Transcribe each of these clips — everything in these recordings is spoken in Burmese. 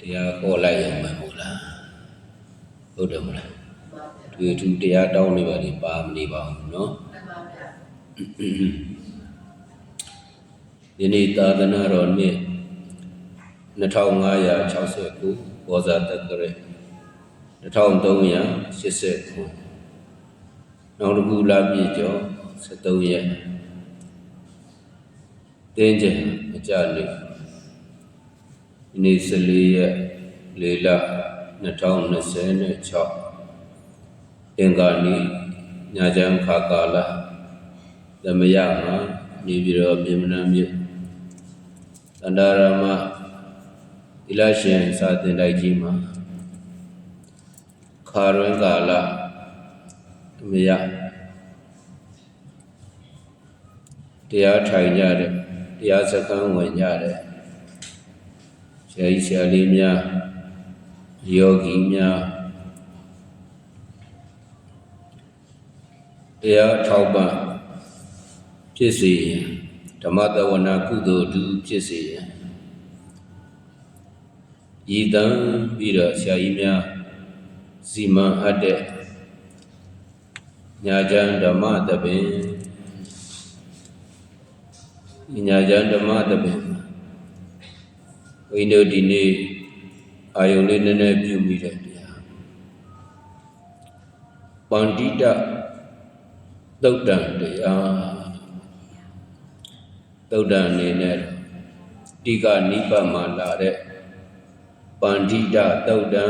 တရားခေါ်လိုက်ရမှာမို့လားဟုတ်တယ်မလားတွေ့သူတရားတောင်းနေပါလေပါမနေပါဘူးနော်ဒီနေ့သာသနာတော်နှစ်2569ဘောဇာတက္ကရာ1389နောက်တစ်ခုလာပြည့်ကျော်73ရက်တင်းကျင်မကြလို့ဒီနေ့14ရက်4လ2026အင်္ဂါနေ့ညချမ်းခါကာလသမယမှာနေပြည်တော်ပြင်မနာမြို့သန္တာရမဣလရှင်စာသင်တိုက်ကြီးမှာခါရွန်းကာလသမယတရားထိုင်ကြတဲ့တရားစခန်းဝင်ကြတဲ့ဆရာကြီးဆရာလေးများယောဂီများတရားထောက်ပံ့ဖြစ်စေရင်ဓမ္မတဝနာကုသိုလ်တူဖြစ်စေရင်ရည်တမ်းပြီးတော့ဆရာကြီးများစီမံအပ်တဲ့ညာချမ်းဓမ္မတပင်ညာချမ်းဓမ္မတပင်ဝိနုဒီနေ့အာယုန်လေးနည်းနည်းပြုမိတဲ့တရားပန္တိတသုတ်တံတရားသုတ်တံအနေနဲ့တိကနိဗ္ဗာန်မှာလာတဲ့ပန္တိတသုတ်တံ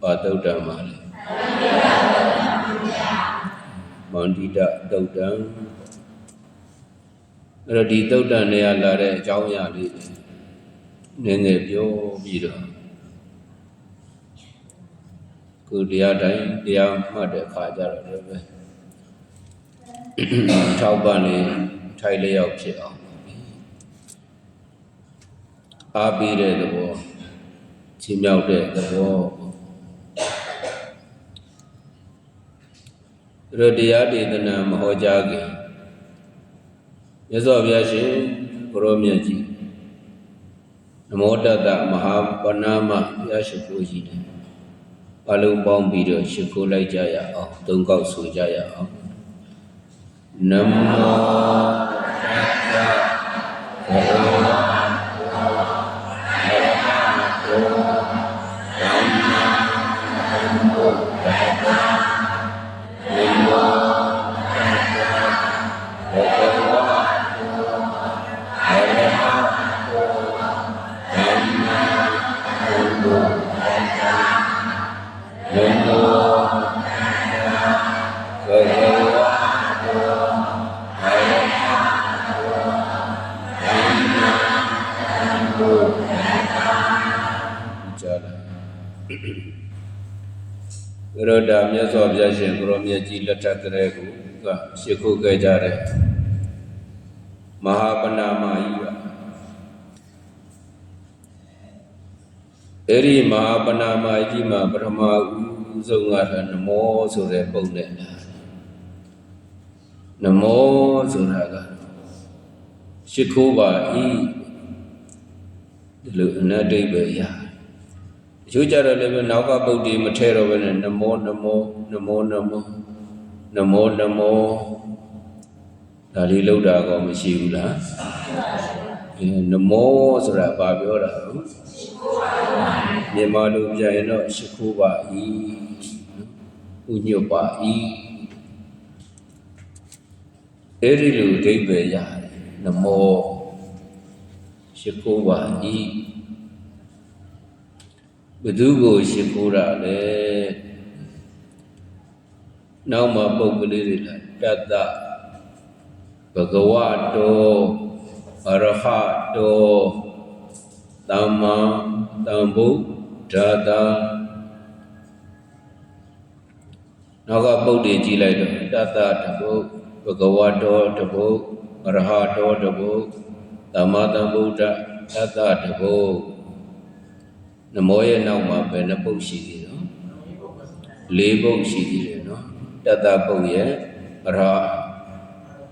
ဘာသုတ်တံမှာလဲပန္တိတသုတ်တံအဲ့တော့ဒီသုတ်တံနေရာလာတဲ့အကြောင်းအရာလေးနည်းနည်းပြောပြီးတော့ကိုတရားတိုင်းတရားမှတ်တဲ့အခါကျတော့လည်းပဲထောက်ပံ့နေထိုင်လျောက်ဖြစ်အောင်အားပေးတဲ့သဘောချီးမြှောက်တဲ့သဘောရတရားဒေသနာမဟောကြားခင်မြတ်စွာဘုရားရှင်ကိုရောမြတ်ကြီးနမောတတ္တမဟာပဏာမဘုရားရှိခိုးရှိတယ်အလုံးပေါင်းပြီးတော့ရှိခိုးလိုက်ကြရအောင်သုံးခေါက်ဆိုကြရအောင်နမောတတ္တဘဂဝါအရဟံသမ္မာသမ္ဗုဒ္ဓတ္တနမောတတ္တဘဂဝါအရဟံသမ္မာသမ္ဗုဒ္ဓတ္တနမောတတ္တဘဂဝါရဒာမြတ်စွာဘုရားရှင်ကိုရောမြတ်ကြီးလက်ထက်ကလေးကိုရှိခိုးခဲ့ကြတဲ့မဟာပဏာမကြီးပါအဲ့ဒီမဟာပဏာမကြီးမှာပထမဦးဆုံးကနမောဆိုတဲ့ပုံနဲ့နမောဆိုတာကရှိခိုးပါဤဒီလိုအနတ္တိပဲရအကျိုးကြတော့လည်းနောက်ကပုဒ်ဒီမထဲတော့ဘဲနဲ့နမောနမောနမောနမောနမောနမောဒါလေးလောက်တာကောမရှိဘူးလားနမောဆိုတာဘာပြောတာလဲမြန်မာလိုပြန်ရင်တော့ရှိခိုးပါဤဥညွတ်ပါဤအဲ့ဒီလိုအဓိပ္ပာယ်ရတယ်နမောရှိခိုးပါဤဘယ်သူကိုရှိခိုးတာလဲနောက်မှပုဂ္ဂလိတွေလာတတ္တဘဂဝတောအရဟတောသမ္မာသမ္ဗုဒ္ဓတ္တနောက်ကပုဒ်တွေကြည့်လိုက်တော့တတ္တတပုဒ်ဘဂဝတောတပုဒ်အရဟတောတပုဒ်သမ္မာသမ္ဗုဒ္ဓတတ္တတပုဒ်နမောရဲ့နောက်မှာပဲနှစ်ပုဒ်ရှိသေးတယ်လေးပုဒ်ရှိသေးတယ်နော်တတ္တပုဒ်ရဲ့အရ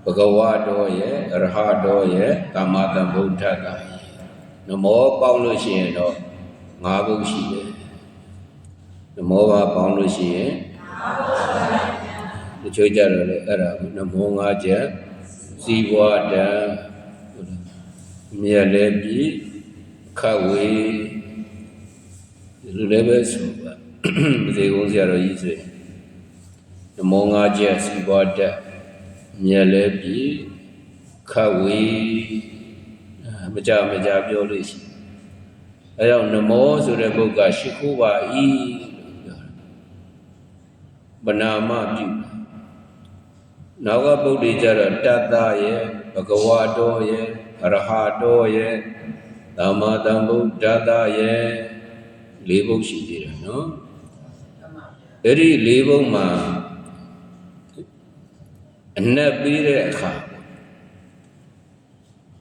ဟဘဂဝတောရဲ့အရဟတောရဲ့သမ္မာသမ္ဗုဒ္ဓတ္တနမောပေါင်းလို့ရှိရင်တော့ 5 ဘုတ်ရှိတယ်နမောပါပေါင်းလို့ရှိရင်တချို့ကြတော့လေအဲ့ဒါနမော5ချက်စီးပွားတံမြက်လည်းပြီးခတ်ဝေးလူလည်းပဲဆိုပါမသေးကုန်စရာတော့ကြီးဆိုနမော5ချက်စီးပွားတံမြက်လည်းပြီးခတ်ဝေးမကြပြောလို့ရှိအဲကြောင့်နမောဆိုတဲ့ပုဂ္ဂိုလ်ရှိခိုးပါ၏ဗနာမပြုနောက်ကပုဒ်တွေကြတော့တတ္တရဲ့ဘဂဝါတောရဲ့အရဟတောရဲ့သမ္မာသမ္ဗုဒ္ဓတ္တရဲ့၄ပုဒ်ရှိသေးတယ်နော်အဲ့ဒီ၄ပုဒ်မှာအနက်ပြီးတဲ့အခါ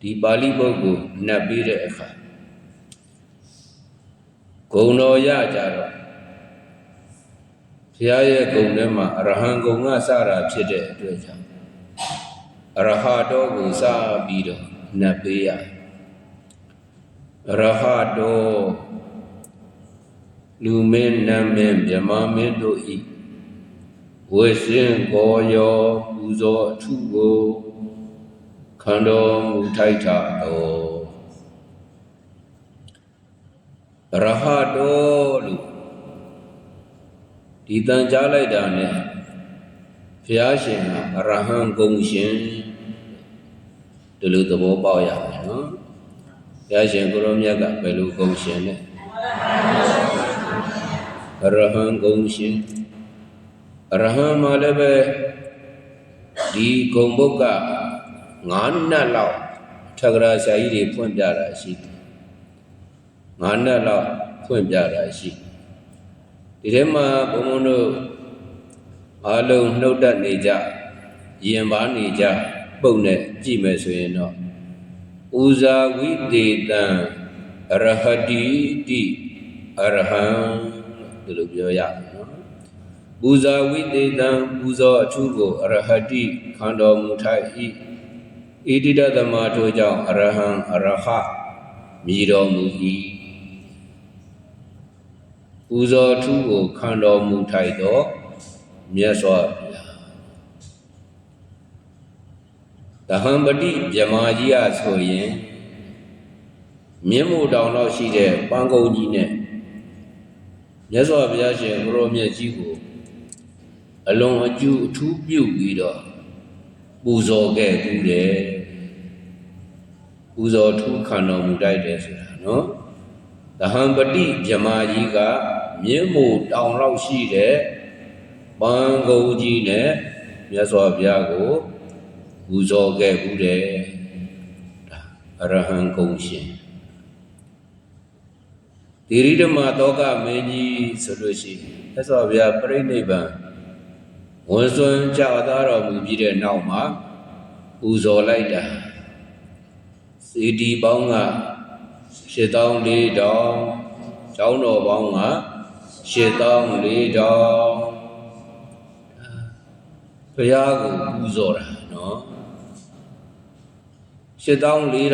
ဒီပါဠိပုဒ်ကိုနတ်ပြီးတဲ့အခါဂုဏ်တော်ရကြတော့ဘုရားရဲ့ဂုဏ်ထဲမှာအရဟံဂုဏ်ကစတာဖြစ်တဲ့အတွက်ကြောင့်အရဟတောကိုစပြီးတော့နတ်ပေးရအရဟတောလူမင်းနတ်မင်းမြမမင်းတို့ဤဝိစင်ကိုယောပူဇော်အထုကိုခန္တော်မူထိုက်တာတော်ရဟတောလို့ဒီတန်ကြားလိုက်တာနဲ့ဘုရားရှင်ကအရဟံဂုဏ်ရှင်ဒီလိုသဘောပေါက်ရမယ်နော်ဘုရားရှင်ကိုရောမြတ်ကဘယ်လိုဂုဏ်ရှင်လဲအရဟံဂုဏ်ရှင်အရဟံမှာလည်းပဲဒီဂုဏ်ဘုတ်က9 နတ်လောက်ထက္ကရာဆရာကြီးတွေဖွင့်ပြတာရှိတယ်9 နတ်လောက်ဖွင့်ပြတာရှိဒီထဲမှာဘုံဘုံတို့အားလုံးနှုတ်တက်နေကြရင်ပါနေကြပုံနဲ့ကြည့်မယ်ဆိုရင်တော့ဥဇာဝိတေတံအရဟတိတိအရဟံဒီလိုပြောရမယ်နော်ဥဇာဝိတေတံပူဇော်အထူးကိုအရဟတိခံတော်မူထိုက်၏ဣတိတသမထိုကြောင့်အရဟံအရဟမြည်တော်မူ၏ပူဇော်ထူးကိုခံတော်မူထိုက်သောမြတ်စွာဘုရားတဟံပတိဗြဟ္မာကြီးအားဆိုရင်မြင်းမို့တောင်တော့ရှိတဲ့ပန်းကုန်းကြီးနဲ့မြတ်စွာဘုရားရှင်ကိုရောမြတ်ကြီးကိုအလွန်အကျူအထူးပြုပြီးတော့ပူဇော်ခဲ့ဘူးတယ်ပူဇော်ထူးခံတော်မူတိုက်တယ်ဆိုတာနော်တဟံပတိဗြဟ္မာကြီးကမြင်းမို့တောင်တော့ရှိတဲ့ပန်းကုန်းကြီးနဲ့မြတ်စွာဘုရားကိုပူဇော်ခဲ့ဘူးတယ်အရဟံဂုဏ်ရှင်တိရိဓမ္မတောကမင်းကြီးဆိုလို့ရှိရင်မြတ်စွာဘုရားပြိဋိဘံဝန်စွန်ကြသားတော်မူပြီးတဲ့နောက်မှာပူဇော်လိုက်တာစေတီပေါင်းက8400ကျောင်းတော်ပေါင်းက8400ဘုရားကိုပူဇော်တာနော်8400ကြီး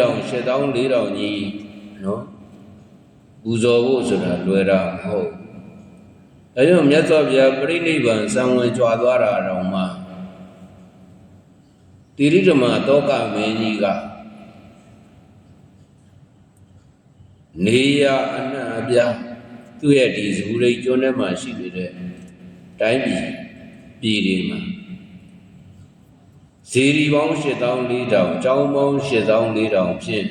နော်ပူဇော်ဖို့ဆိုတာလွယ်တာမဟုတ်ဒါကြောင့်မြတ်စွာဘုရားပြိဋိဘံစံဝင်ကြွားသွားတာတော့မှတိရိဓမ္မတောကမင်းကြီးကနေရအနှံ့အပြားသူ့ရဲ့ဒီဇူရိတ်ကျွန်းထဲမှာရှိနေတဲ့တိုင်းပြည်တွေမှာဇေဒီပေါင်း8400ကျောင်းပေါင်း8400ဖြင့်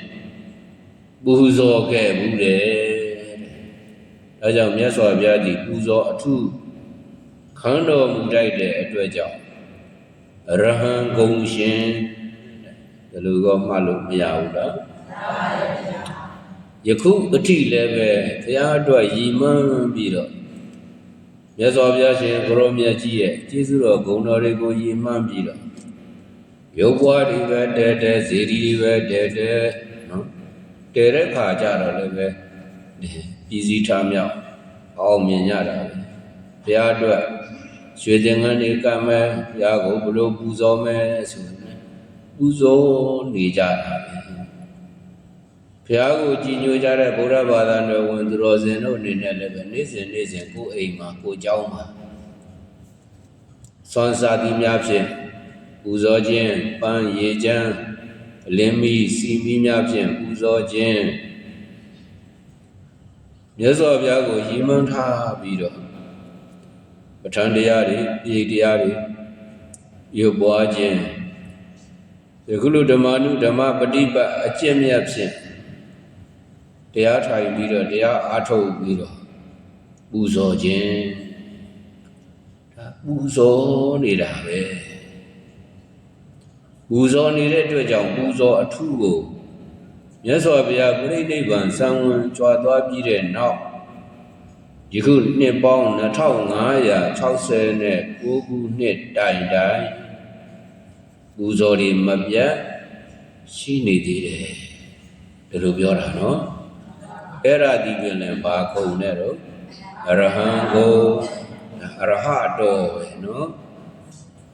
ပူဇော်ခဲ့ဘူးတယ်တဲ့ဒါကြောင့်မြတ်စွာဘုရားကြီးပူဇော်အထုခံတော်မူတိုက်တဲ့အတွက်ကြောင့်အရဟံဂုဏ်ရှင်ဒီလိုကမှတ်လို့မရဘူးလားယခုအထိလည်းပဲဘုရားအတွက်ရည်မှန်းပြီးတော့မြတ်စွာဘုရားရှင်ကိုရောမြတ်ကြီးရဲ့ကျေးဇူးတော်ဂုဏ်တော်တွေကိုရည်မှန်းပြီးတော့ရုပ်ဘွားတွေပဲတဲဇေဒီတွေပဲတဲနော်တဲတဲ့ခါကြတော့လည်းပဲပြည်စည်းထားမြောက်အောင်မြင်ရတာပဲဘုရားအတွက်ရွှေသင်္ကန်းတွေကမ်းမဲ့ဘုရားကိုဘလို့ပူဇော်မဲ့ဆိုရင်ပူဇော်နေကြတာပဲဘ ဘုရားကိုကြည်ညိုကြတဲ့ဗုဒ္ဓဘာသာတော်ဝင်သူတော်စင်တို့အနေနဲ့လည်းပဲနေ့စဉ်ကိုယ်အိမ်မှာကိုယ်เจ้าမှာစွမ်းစားသည်များဖြင့်ပူဇော်ခြင်းပန်းရေချမ်းအလင်းမီစီမီများဖြင့်ပူဇော်ခြင်းမြတ်စွာဘုရားကိုရည်မှန်းထားပြီးတော့ပဋ္ဌာန်းတရားတွေပြည့်တရားတွေရုပ်ပွားခြင်းယခုလိုဓမ္မနုဓမ္မပฏิပတ်အကျင့်မြတ်ဖြင့်တရားထိုင်ပြီးတော့တရားအားထုတ်ပြီးတော့ပူဇော်ခြင်းဒါပူဇော်နေတာပဲပူဇော်နေတဲ့အတွက်ကြောင့်ပူဇော်အထုကိုမြတ်စွာဘုရားပြိဋိဘံစံဝင်ကြွားသွားပြီးတဲ့နောက်ဒီခုနှစ်ပေါင်း2569ခုနှစ်တိုင်ပူဇော်တွေမပြတ်ရှိနေသေးတယ်ဒီလိုပြောတာနော်အဲ့ဒါဒီပြင်လည်းဘာခုံနဲ့တော့အရဟံကိုအရဟတော်ပဲနော်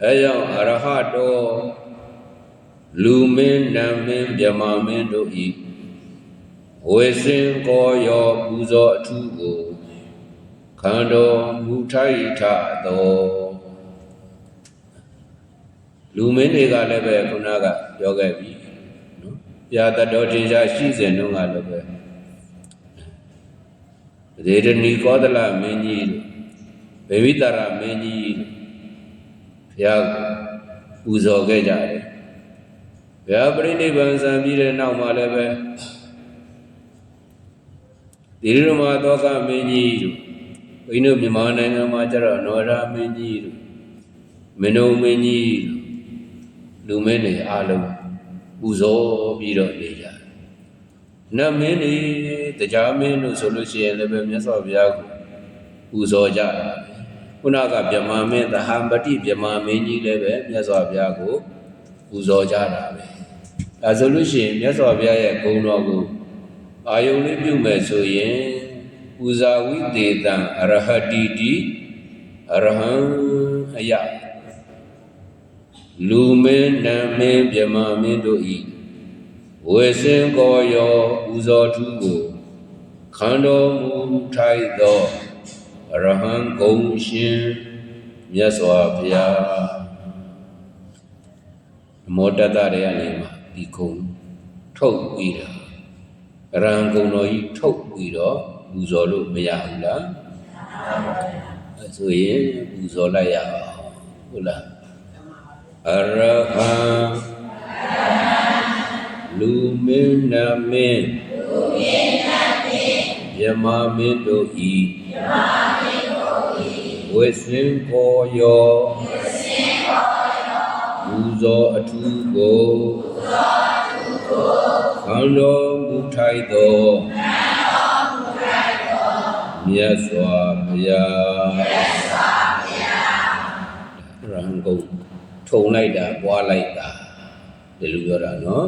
အဲကြောင့်အရဟတော်လူမင်းနတ်မင်းမြမမင်းတို့ဤဝေစင်ကိုရောပူဇော်အထူးကိုခံတော်မူထိုက်ထတော်လူမင်းတွေကလည်းပဲခုနကပြောခဲ့ပြီနော်ပြာတတော်ထေရှားရှိစဉ်တုန်းကလည်းပဲဒေရဏီကောသလမင်းကြီးဘေဝိတရမင်းကြီးဘုရားပူဇော်ခဲ့ကြတယ်ဘုရားပြိဋိဘံစံပြီးတဲ့နောက်မှာလည်းပဲဒီရမသောကမင်းကြီးတို့ဘိန်းတို့မြန်မာနိုင်ငံမှာကျတော့နောရမင်းကြီးတို့မင်းတို့မင်းကြီးလူမင်းတွေအားလုံးပူဇော်ပြီးတော့နေကြနတ်မင်းတွေတရားမင်းတို့ဆိုလို့ရှိရင်လည်းပဲမြတ်စွာဘုရားကိုပူဇော်ကြတာခုနကဗြဟ္မာမင်းသဟံပတိဗြဟ္မာမင်းကြီးလည်းပဲမြတ်စွာဘုရားကိုပူဇော်ကြတာပဲဒါဆိုလို့ရှိရင်မြတ်စွာဘုရားရဲ့ဂုဏ်တော်ကိုအာယုံလေးပြုမယ်ဆိုရင်ပူဇာဝိတေတံအရဟတိတိအရဟံအယလူမင်းနတ်မင်းဗြဟ္မာမင်းတို့ဤဝေစင်ကိုရောပူဇော်ထူးကိုခံတော်မူထိုက်သောအရဟံဂုဏ်ရှင်မြတ်စွာဘုရားမောတတတွေကနေမှဒီဂုဏ်ထုတ်ပြီးတာအရဟံဂုဏ်တော်ကြီးထုတ်ပြီးတော့ပူဇော်လို့မရဘူးလားအဲဆိုရင်ပူဇော်လိုက်ရအောင်ဟုတ်လားအရဟံလူမင်းနတ်မင်းဗြဟ္မာမင်းတို့ဤဝေစင်ကိုယောပူဇော်အထူးကိုခံတော်မူထိုက်သောမြတ်စွာဘုရားရဟန်းကုန်းထုံလိုက်တာပွားလိုက်တာဒီလိုပြောတာနော်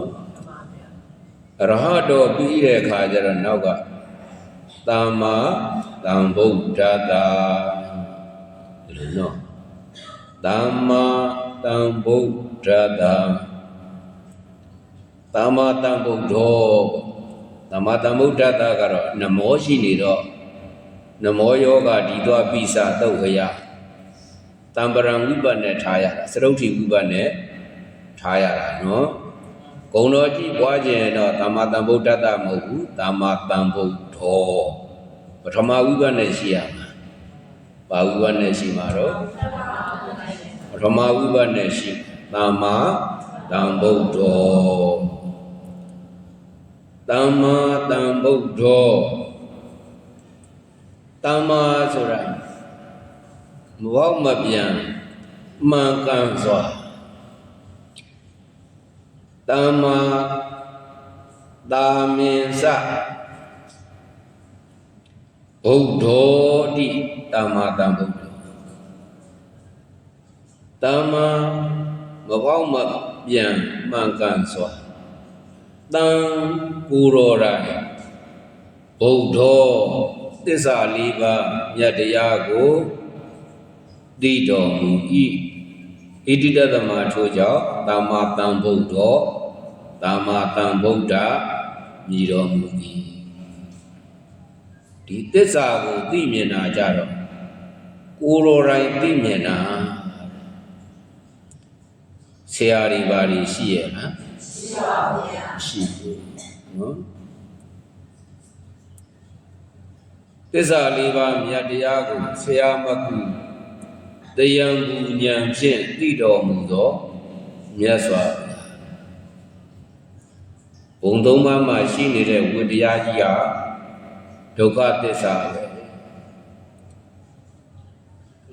အရဟတော်ပြီးတဲ့အခါကျတော့နောက်ကသမ္မာသမ္ဗုဒ္ဓတာဒီလိုနော်သမ္မာသမ္ဗုဒ္ဓတာသမ္မာသမ္ဗုဒ္ဓောသမ္မာသမ္ဗုဒ္ဓတာကတော့နမောရှိနေတော့နမောယောဂဒီသွားပိစသုတ်ခယတံပရံဝိပတ်နဲ့ထားရတာစရုပ်ထိဝိပတ်နဲ့ထားရတာနော်ဂုဏ်တော်ကြီးပွားခြင်းတော့သမ္မာသမ္ဗုဒ္ဓတမဟုတ်ဘူးသမ္မာသမ္ဗုဒ္ဓောပထမဝိပတ်နဲ့ရှိရမှာဘာဝိပတ်နဲ့ရှိမှာတော့ပထမဝိပတ်နဲ့ရှိသမ္မာသမ္ဗုဒ္ဓောသမ္မာသမ္ဗုဒ္ဓောသမ္မာဆိုတာမဝေါမပြန်မှန်ကန်စွာသမ္မာသာမင်္စဗုဒ္ဓောတိသမ္မာသမ္ဗုဒ္ဓောသမ္မာမဝေါမပြန်မှန်ကန်စွာတံကူရောရာဗုဒ္ဓောသစ္စာလေးပါးမြတ်တရားကိုသိတော်မူ၏ဣတိတသမထိုကြောင့်သမ္မာသမ္ဗုဒ္ဓောသမ္မာသမ္ဗုဒ္ဓ မြည်တော်မူသည်ဒီသစ္စာကိုသိမြင်တာကြတော့ကိုယ်တော်တိုင်သိမြင်တာဆရာတွေဘာတွေရှိရဲ့လားရှိပါဗျာရှိဘူးနော်သစ္စာလေးပါးမြတ်တရားကိုဆရာမကူတရားမူဉာဏ်ဖြင့်သိတော်မူသောမြတ်စွာဘုံသုံးပါးမှာရှိနေတဲ့ဝိတရားကြီးဟာဒုက္ခသစ္စာပဲ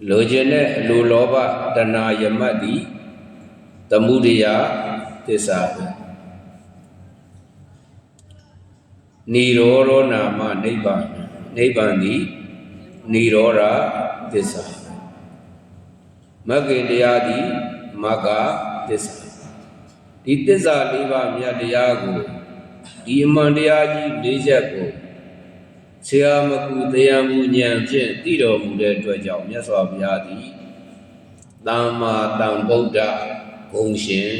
လိုချင်တဲ့အလိုလောဘတဏှာယမတ်သည်သမုဒယသစ္စာပဲနိရောဓနာမနိဗ္ဗာန်နိဗ္ဗာန်သည်နိရောဓသစ္စာမဂ္ဂင်တရားသည်မဂ္ဂသစ္စာဒီသစ္စာလေးပါးမြတ်တရားကိုဒီအမှန်တရားကြီး၄ချက်ကိုဆရာမကူတရားမူဉာဏ်ဖြင့်သိတော်မူတဲ့အတွက်ကြောင့်မြတ်စွာဘုရားသည်သမ္မာသမ္ဗုဒ္ဓဂုဏ်ရှင်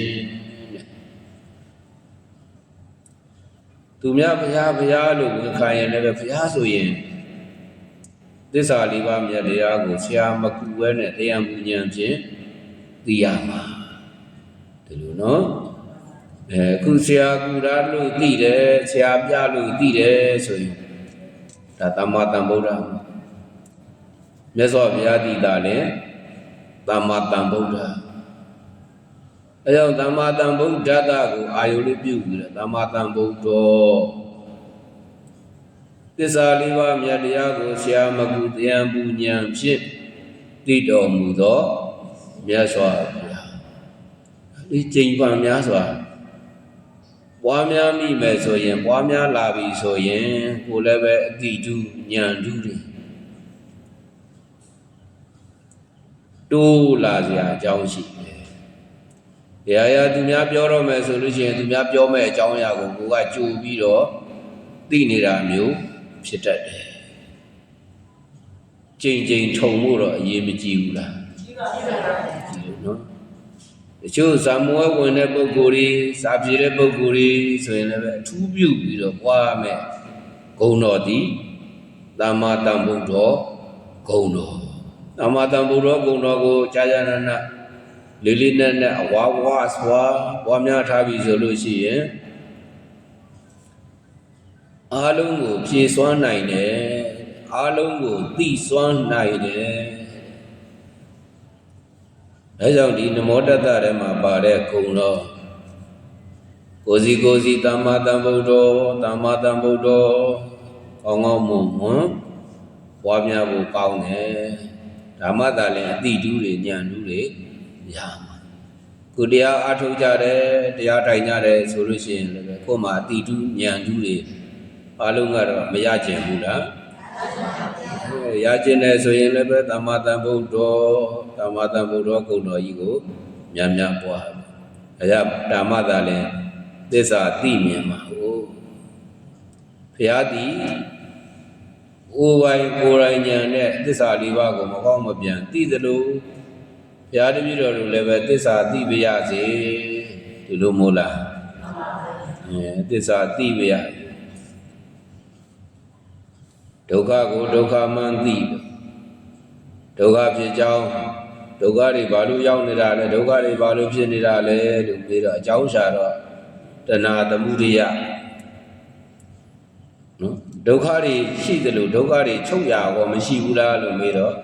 သူများဘုရားလို့ဝန်ခံရင်လည်းဘုရားဆိုရင်သစ္စာလေးပါးမြတ်တရားကိုဆရာမကူဝဲနဲ့တရားမူဉာဏ်ဖြင့်သိရမှာဒီလိုနော်အခုဆရာကူတာလို့သိတယ်ဆရာပြလို့သိတယ်ဆိုရင်ဒါသမ္မာသမ္ဗုဒ္ဓမြတ်စွာဘုရားတည်တာလေသမ္မာသမ္ဗုဒ္ဓအဲကြောင့်သမ္မာသမ္ဗုဒ္ဓကိုအာယုလေးပြုပြီးတော့သမ္မာသမ္ဗုဒ္ဓသစ္စာလေးပါးမြတ်တရားကိုဆရာမကူတရားမူဉာဏ်ဖြင့်သိတော်မူသောမြတ်စွာဘုရားဒီကျင့်ပံများစွာပွားများမိမယ်ဆိုရင်ပွားများလာပြီဆိုရင်ကိုယ်လည်းပဲအတိတုဉာဏ်တုတွေတိုးလာစရာအကြောင်းရှိတယ်။ရာသူများပြောတော့မယ်ဆိုလို့ရှိရင်သူများပြောမဲ့အကြောင်းအရာကိုကိုကကြိုပြီးတော့သိနေတာမျိုးဖြစ်တတ်တယ်။ကြိမ်ကြိမ်ထုံဖို့တော့အရေးမကြီးဘူးလား။ကြီးပါဘူးနော်။တချို့ဇာမွဲဝင်တဲ့ပုဂ္ဂိုလ်တွေစာပြေတဲ့ပုဂ္ဂိုလ်တွေဆိုရင်လည်းအထူးပြုပြီးတော့ပွားမယ်ဂုဏ်တော်သည်သမ္မာသမ္ဗုဒ္ဓဂုဏ်တော်သမ္မာသမ္ဗုဒ္ဓဂုဏ်တော်ကိုကြာကြာနာနာလေးလေးနက်နက်အဝါဝါစွာပွားများထားပြီဆိုလို့ရှိရင်အားလုံးကိုဖြည့်စွမ်းနိုင်တယ်အားလုံးကိုသိစွမ်းနိုင်တယ်အဲကြောင့်ဒီနမောတတ္တထဲမှာပါတဲ့ဂုဏ်တော်ကိုစီသမ္မာသမ္ဗုဒ္ဓသမ္မာသမ္ဗုဒ္ဓကောင်းကောင်းမွန်မွန်ပွားများဖို့ကောင်းတယ်ဓမ္မတာလည်းအတိတူးတွေဉာဏ်တူးတွေရမှာကိုတရားအားထုတ်ကြတယ်တရားထိုင်ကြတယ်ဆိုလို့ရှိရင်လည်းကိုယ်မှာအတိတူးဉာဏ်တူးတွေအားလုံးကတော့မရကျင်ဘူးလားရကျင်တယ်ဆိုရင်လည်းပဲသမ္မာသမ္ဗုဒ္ဓဂုဏ်တော်ကြီးကိုများများပွားအဲဒါဓမ္မတာလည်းသစ္စာသိမြင်မှာဟုတ်ဘုရားသည်ကိုယ်ပိုင်ကိုယ်တိုင်ဉာဏ်နဲ့သစ္စာလေးပါးကိုမကောင်းမပြန်သိသလိုဘုရားတပည့်တော်တို့လည်းပဲသစ္စာသိပါရစေဒီလိုမို့လားသစ္စာသိပါရဒုက္ခကိုဒုက္ခမှန်သိဒုက္ခဖြစ်ကြောင်းဒုက္ခတွေဘာလို့ရောက်နေတာလဲဒုက္ခတွေဘာလို့ဖြစ်နေတာလဲလို့ပြီးတော့အကြောင်းရှာတော့တဏှာသမုဒယနော်ဒုက္ခတွေရှိသလိုဒုက္ခတွေချုပ်ရကောမရှိဘူးလားလို့ပြီးတော့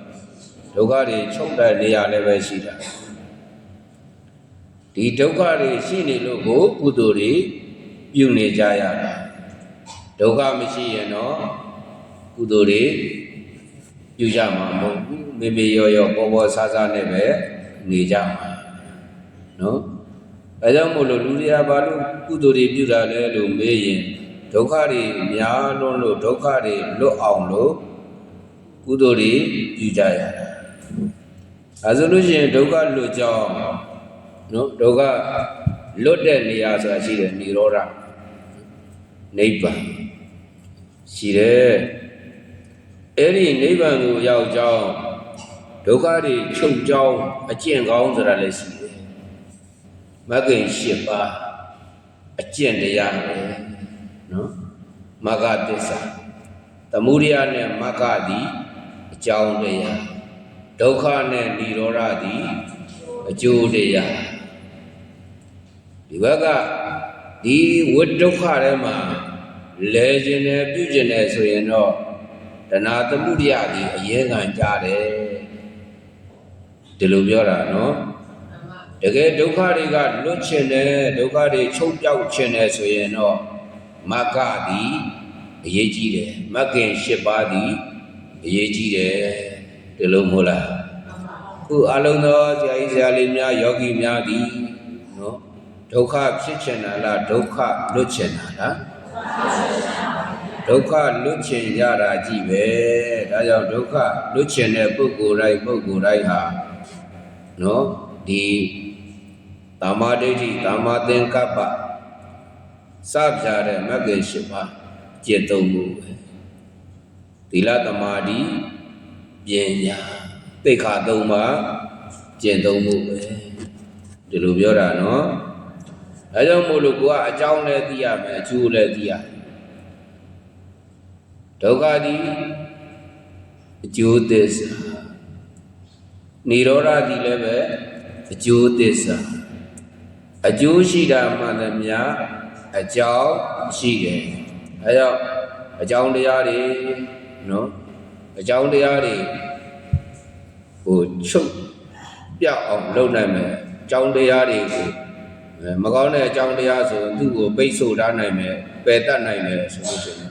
ဒုက္ခတွေချုပ်တဲ့နေရာလည်းပဲရှိတာဒီဒုက္ခတွေရှိနေလို့ကိုကုသိုလ်တွေပြုနေကြရတာဒုက္ခမရှိရင်တော့ကုသိုလ်တွေပြုကြမှာမဟုတ်ဘူးမေမေရောရောပေါ်ပေါ်ဆားဆားနဲ့ပဲနေကြမှာနော်အဲကြောင့်မို့လို့လူတွေကဘာလို့ကုသိုလ်တွေပြုတာလဲလို့မေးရင်ဒုက္ခတွေများလွန်းလို့ဒုက္ခတွေလွတ်အောင်လို့ကုသိုလ်တွေပြုကြရတာအဲဆိုလို့ရှိရင်ဒုက္ခလွတ်ကြောင်းနော်ဒုက္ခလွတ်တဲ့နေရာဆိုတာရှိတယ်និရောဓနိဗ္ဗာန်ရှိတယ်အဲ့ဒီနိဗ္ဗာန်ကိုရောက်ကြောင်းဒုက္ခတွေချုပ်ကြောင်းအကျင့်ကောင်းဆိုတာလည်းရှိတယ်မဂ္ဂင်၈ပါးအကျင့်တရားပဲနော် မဂ္ဂသစ္စာသမုဒယနဲ့မဂ္ဂသည်အကြောင်းတရားဒုက္ခနဲ့និရောဓသည်အကျိုးတရားဒီဘက်ကဒီဝိဒုက္ခထဲမှာလဲခြင်းနဲ့ပြုခြင်းနဲ့ဆိုရင်တော့တဏှာသမုဒယသည်အရင်ခံကြတယ်ဒီလိုပြောတာနော်တကယ်ဒုက္ခတွေကလွတ်ခြင်းနဲ့ဒုက္ခတွေချုပ်ပြောက်ခြင်းနဲ့ဆိုရင်တော့မဂ္ဂသည်အရေးကြီးတယ်မဂ္ဂင်၈ပါးသည်အရေးကြီးတယ်ဒီလိုမဟုတ်လားခုအလုံးသောဆရာကြီးဆရာလေးများယောဂီများသည်နော်ဒုက္ခဖြစ်ချင်တာလားဒုက္ခလွတ်ချင်တာလားဒုက္ခလွတ်ချင်ရတာကြည့်ပဲဒါကြောင့်ဒုက္ခလွတ်ချင်တဲ့ပုဂ္ဂိုလ်တိုင်းဟာနော်ဒီသမ္မာဒိဋ္ဌိသမ္မာသင်္ကပ္ပစပြတဲ့မဂ္ဂင်၈ပါးကျင့်သုံးမှုပဲသီလသမာဓိပညာသိက္ခာ၃ပါးကျင့်သုံးမှုပဲဒီလိုပြောတာနော်ဒါကြောင့်မို့လို့ကိုကအကြောင်းလည်းသိရမယ်အကျိုးလည်းသိရဒုက္ခသည်အကျိုးသစ္စာនិရောဓသည်လည်းပဲအကျိုးသစ္စာအကျိုးရှိတာမှလည်းများအကြောင်းရှိတယ်အဲကြောင့်အကြောင်းတရားတွေနော်အကြောင်းတရားတွေချုပ်ပြောက်အောင်လုပ်နိုင်မယ်အကြောင်းတရားတွေကိုမကောင်းတဲ့အကြောင်းတရားဆိုသူ့ကိုပိတ်ဆို့ထားနိုင်မယ်ပယ်တတ်နိုင်မယ်ဆိုလို့ရှိရင်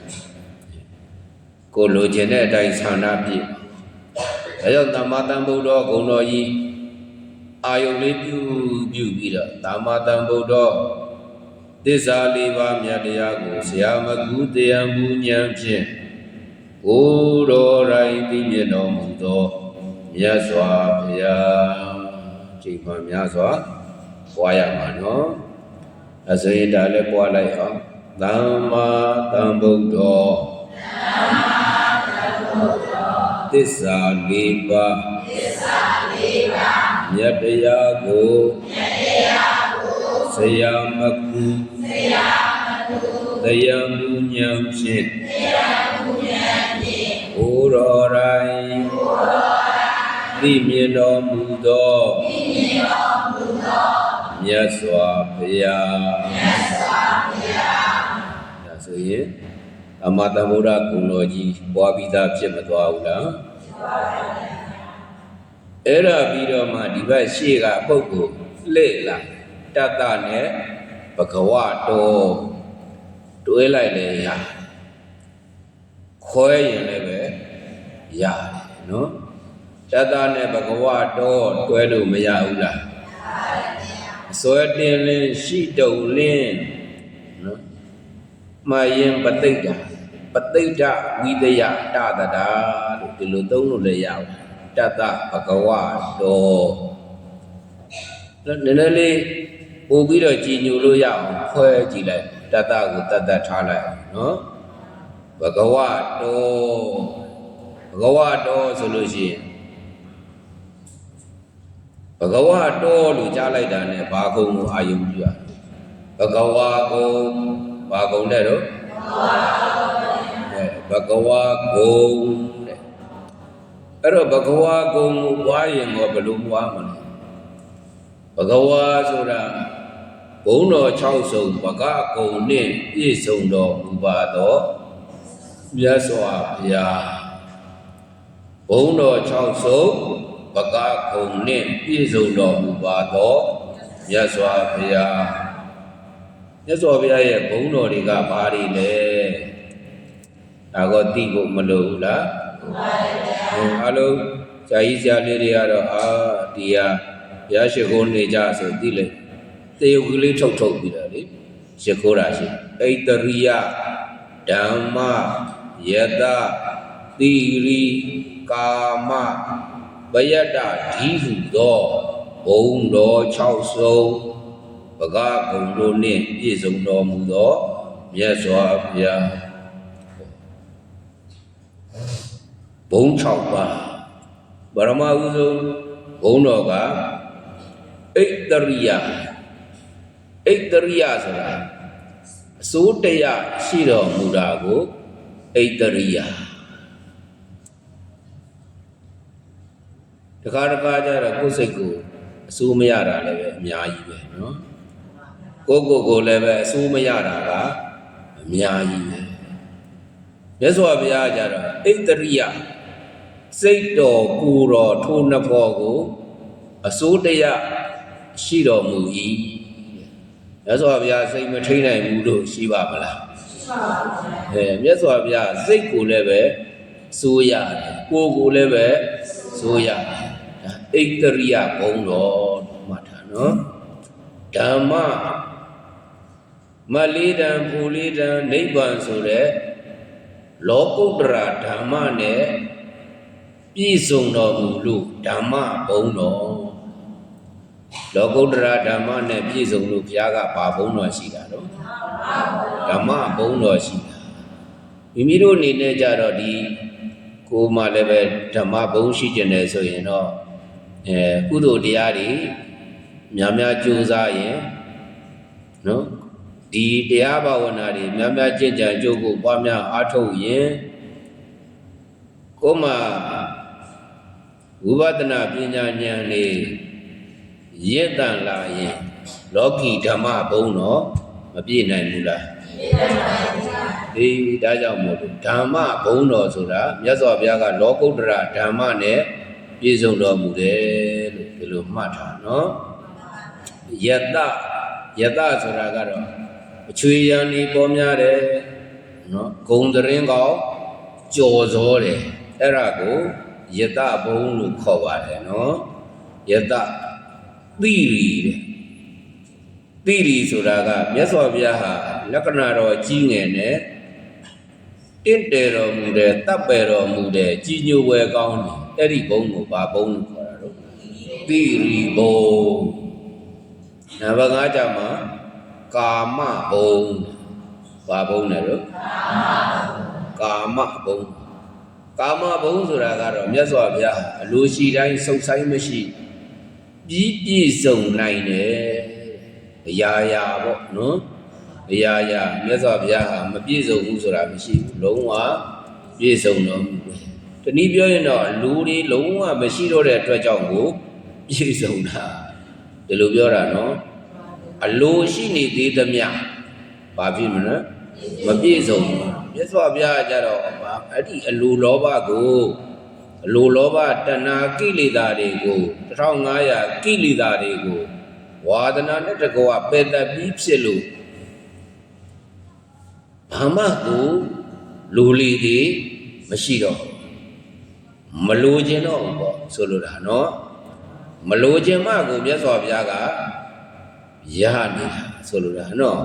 ကိုလိုချင်တဲ့အတိုင်းဆန္ဒပြည့်ဒါကြောင့်သမ္မာသမ္ဗုဒ္ဓဂုဏ်တော်ကြီးအာယုန်လေးပြုပြီးတော့သမ္မာသမ္ဗုဒ္ဓသစ္စာ၄ပါးမြတ်တရားကိုဆရာမကူတရားမူဉာဏ်ဖြင့်ကိုယ်တော်တိုင်သိမြင်တော်မူသောမြတ်စွာဘုရားချိန်မှများစွာပွားရမှာနော်အစရင်ဒါလည်းပွားလိုက်အောင်သမ္မာသမ္ဗုဒ္ဓသစ္စာ၄ပါးမြတ်တရားကိုဆရာမကူတရားမူဉာဏ်ဖြင့်ကိုယ်တော်တိုင်သိမြင်တော်မူသောမြတ်စွာဘုရားဒါဆိုရင်သမ္မာသမ္ဗုဒ္ဓဂုဏ်တော်ကြီးပွားပြီးသားဖြစ်မသွားဘူးလားအဲ့ဒါပြီးတော့မှဒီဘက်ရှေ့ကပုဂ္ဂိုလ်လှည့်လာတတ္တနဲ့ဘဂဝတောတွဲလိုက်လေရခွဲရင်လည်းပဲရတယ်နော်တတ္တနဲ့ဘဂဝတောတွဲလို့မရဘူးလားအစွဲတင်လင်းရှိတုံလင်းနော်မှားရင်ပဋိဒ္ဒဝိတယတတတာလို့ဒီလိုသုံးလို့လည်းရအောင်တတ္တဘဂဝတောနည်းနည်းလေးပို့ပြီးတော့ကြည်ညိုလို့ရအောင်ခွဲကြည့်လိုက်တတ္တကိုတတ္တထားလိုက်နော်ဘဂဝတောဆိုလို့ရှိရင်ဘဂဝတောလို့ကြားလိုက်တာနဲ့ဘာကုံကိုအာယုံပြုရဘဂဝကုံဘာကုံတဲ့တော့ဘဂဝကုံတဲ့အဲ့တော့ဘဂဝကုံကိုပွားရင်တော့ဘယ်လိုပွားမလဲဘဂဝဆိုတာဘုံတော်6စုံဘဂကုံနဲ့ပြည့်စုံတော်မူပါသောမြတ်စွာဘုရားဘုံတော်6စုံဘဂကုံနဲ့ပြည့်စုံတော်မူပါသောမြတ်စွာဘုရားမြတ်စွာဘုရားရဲ့ဘုံတော်တွေကဘာတွေလဲဒါကိုသိဖို့မလိုဘူးလားအားလုံးဇာကြီးဇာလေးတွေကတော့ဒီဟာဘုရားရှိခိုးနေကြဆိုသိလိုက်တေယုတ်ကလေးထုတ်ပြီးတော့လေရှိခိုးတာရှိဣတရိယဓမ္မယတသီရိကာမဘယတ္တဒီဟုသောဘုံတော်6စုံဘဂကုံတို့နှင့်ပြည့်စုံတော်မူသောမြတ်စွာဘုရားဘုံ6ပါးပရမဥဆုံးဘုံတော်ကဣတရိယဆိုတာ စိုးတရားရှိတော်မူတာကိုဣတရိယတခါတခါကျတော့ကိုယ်စိတ်ကိုအစိုးမရတာလည်းပဲအများကြီးပဲနော်ကိုလည်းပဲအစိုးမရတာကအများကြီးပဲမြတ်စွာဘုရားကျတော့ဣတရိယစိတ်တော်ကိုယ်တော်ထိုနှစ်ဖော်ကိုအစိုးတရားရှိတော်မူ၏မြတ်စွာဘုရားစိတ်မထိန်နိုင်ဘူးလို့ရှိပါမလားရှိပါဘူးမြတ်စွာဘုရားစိတ်ကိုလည်းပဲစိုးရတယ်ကိုယ်ကိုလည်းပဲစိုးရတယ်ဒါဣတရိယဘုံတော်မှတ်ထားနော်ဓမ္မမလေးတံပူလေးတံနိဗ္ဗာန်ဆိုတဲ့လောကုတ္တရာဓမ္မနဲ့ပြည့်စုံတော်မူလို့ဓမ္မဘုံတော်လောကုတ္တရာဓမ္မနဲ့ပြည့်စုံလို့ဘုရားကဘာဘုံတော်ရှိတာတော့ဓမ္မဘုံတော်ရှိတာမိမိတို့အနေနဲ့ကြတော့ဒီကိုယ်မှလည်းပဲဓမ္မဘုံရှိကျင်တယ်ဆိုရင်တော့ကုသိုလ်တရားတွေများများကြိုးစားရင်နော်ဒီတရားဘာဝနာတွေများများကျင့်ကြံကြိုးကိုပွားများအားထုတ်ရင်ကိုယ်မှဝိပဿနာပညာဉာဏ်လေးရင့်တန်လာရင်လောကီဓမ္မဘုံတော့မပြည့်နိုင်ဘူးလားပြည့်နိုင်ပါဘူးဗျာဒီဒါကြောင့်မို့လို့ဓမ္မဘုံတော်ဆိုတာမြတ်စွာဘုရားကလောကုတ္တရာဓမ္မနဲ့ပြည့်စုံတော်မူတယ်လို့ဒီလိုမှတ်ထားနော်ယတဆိုတာကတော့အချွေရံဒီပေါ်များတယ်နော်ဂုံတရင်ကောကြော်စောတယ်အဲ့ဒါကိုယတဘုံလို့ခေါ်ပါတယ်နော်ယတသိရီတဲ့သိရီဆိုတာကမြတ်စွာဘုရားဟာလက္ခဏာတော်ကြီးငယ်နဲ့တင့်တယ်တော်မူတဲ့တပ်ပယ်တော်မူတဲ့ကြီးညိုပွဲကောင်းတယ်အဲ့ဒီဘုံကိုဘာဘုံလို့ခေါ်တာတော့သိရီဘုံနံပါတ် 5 ကျမှကာမဘုံဘာဘုံလဲတော့ကာမဘုံဆိုတာကတော့မြတ်စွာဘုရားအလိုရှိတိုင်းစုံဆိုင်မရှိပြည့်စုံနိုင်တယ်အရာရာပေါ့နော်အရာရာမြတ်စွာဘုရားဟာမပြည့်စုံဘူးဆိုတာမရှိဘူးလုံးဝပြည့်စုံတော်မူတယ်တနည်းပြောရင်တော့လူတွေလုံးဝမရှိတော့တဲ့အတွက်ကြောင့်ကိုပြည့်စုံတာဒီလိုပြောတာနော်အလိုရှိနေသေးသမျှဘာဖြစ်မလဲမပြည့်စုံဘူးမြတ်စွာဘုရားကြတော့အဲ့ဒီအလိုလောဘကိုအလိုလောဘတဏှာကိလေသာတွေကို1500ကိလေသာတွေကိုဝါဒနာနဲ့တကွာပယ်တတ်ပြီးဖြစ်လို့ဘာမှကိုလူလီတွေမရှိတော့မလိုချင်တော့ဘူးပေါ့ဆိုလိုတာနော်မလိုချင်မှကိုမြတ်စွာဘုရားကရနေတာဆိုလိုတာနော်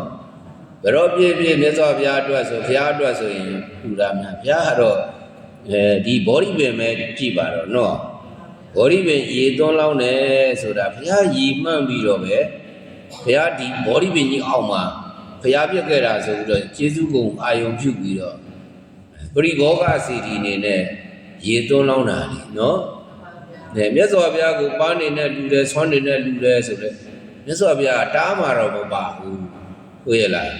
ဘယ်တော့ပြည့်မြတ်စွာဘုရားအတွက်ဆိုဘုရားအတွက်ဆိုရင်ထူတာများဘုရားကတော့ဒီဘောဓိပင်ပဲကြည့်ပါတော့နော်ဘောဓိပင်ရေသွန်းလောင်းတယ်ဆိုတာဘုရားရည်မှန်းပြီးတော့ပဲဘုရားဒီဘောဓိပင်ကြီးအောက်မှာဘုရားပြည့်ခဲ့တာဆိုပြီးတော့ကျေးဇူးကုံအာယုံပြုပြီးတော့ပရိဘောဂစီတီနေနဲ့ရေသွန်းလောင်းတာလေနော်မြတ်စွာဘုရားကိုပါးနေနဲ့လူတယ်ဆွမ်းနေနဲ့လူတယ်ဆိုတော့မြတ်စွာဘုရားတားမှာတော့မပါဘူးဟုတ်ရဲ့လား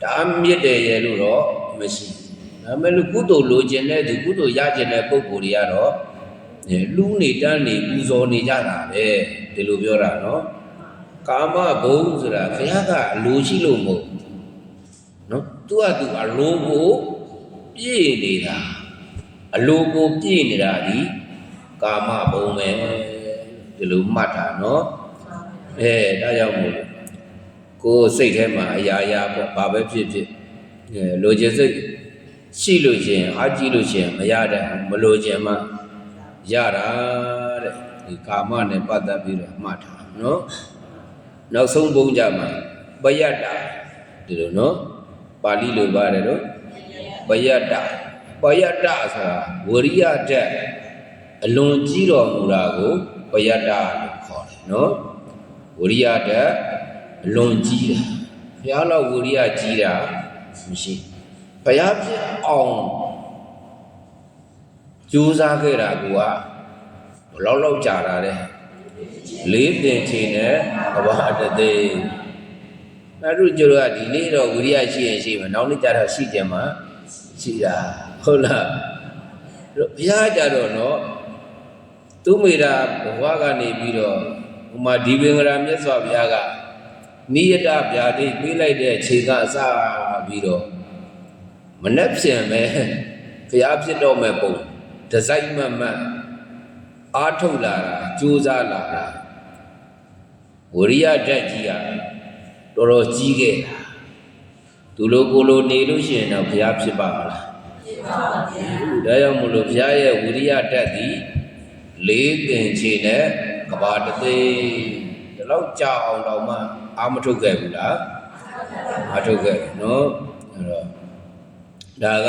တားမြစ်တယ်ရဲ့လို့တော့မရှိဒါပေမဲ့ကုသိုလ်လိုချင်တဲ့သူကုသိုလ်ရချင်တဲ့ပုဂ္ဂိုလ်တွေကတော့လူနေတန်းနေပူဇော်နေကြတာပဲဒီလိုပြောတာနော်ကာမဘုံဆိုတာဘုရားကအလိုရှိလို့မဟုတ်နော်သူကသူအလိုကိုပြည့်နေတာအလိုကိုပြည့်နေတာဒီကာမဘုံပဲဒီလိုမှတ်တာနော်ဒါကြောင့်မို့ကိုယ်စိတ်ထဲမှာအရာရာပေါ့ဘာပဲဖြစ်ဖြစ်လိုချင်စိတ်ရှိလို့ရှင်အားကြီးလို့ရှင်မရတဲ့မလိုချင်မှရတာတဲ့ဒီကာမနဲ့ပတ်သက်ပြီးတော့မှတ်တာနော်နောက်ဆုံးဘုံကြမှာပယတ္တာဒီလိုနော်ပါဠိလိုပါတယ်နော်ပယတ္တာဆိုတာဝရိယဓာတ်အလွန်ကြီးတော်မူတာကိုပယတ္တာလို့ခေါ်တယ်နော်ဝရိယဓာတ်အလွန်ကြီးတာဘုရားလောက်ဝရိယကြီးတာမရှိဘုရားဖြစ်အောင်ကြိုးစားခဲ့တာကဘလောက်ကြာတာလဲ4 သင်္ချေနဲ့ကဘာတသိ အဲ့တို့ကျတော့ဒီနေ့တော့ဝိရိယရှိရင်ရှိမှာနောက်နေ့ကျတော့ရှိကြမှာရှိတာဟုတ်လားဘုရားကြတော့နော်သူမိတာဘဝကနေပြီးတော့ဟိုမှာဒီပင်္ဂရာမြတ်စွာဘုရားကနိယတဗျာတိပြေးလိုက်တဲ့ခြေကအစပြီးတော့မနှက်ပြန်ပဲဘုရားဖြစ်တော့မဲ့ပုံဒီဇိုင်းမှန်အားထုတ်လာတာကြိုးစားလာတာဝိရိယဓာတ်ကြီးကတော်တော်ကြီးခဲ့တာသူလိုကိုလိုနေလို့ရှိရင်တော့ဘုရားဖြစ်ပါမလားဖြစ်ပါပါဘုရားဒါကြောင့်မလို့ဘုရားရဲ့ဝိရိယဓာတ်ဒီလေးသင်ချေနဲ့ကဘာတသိဒီလောက်ကြာအောင်တော့မှအာမထုတ်ခဲ့ဘူးလားမထုတ်ခဲ့နော်အဲ့တော့ဒါက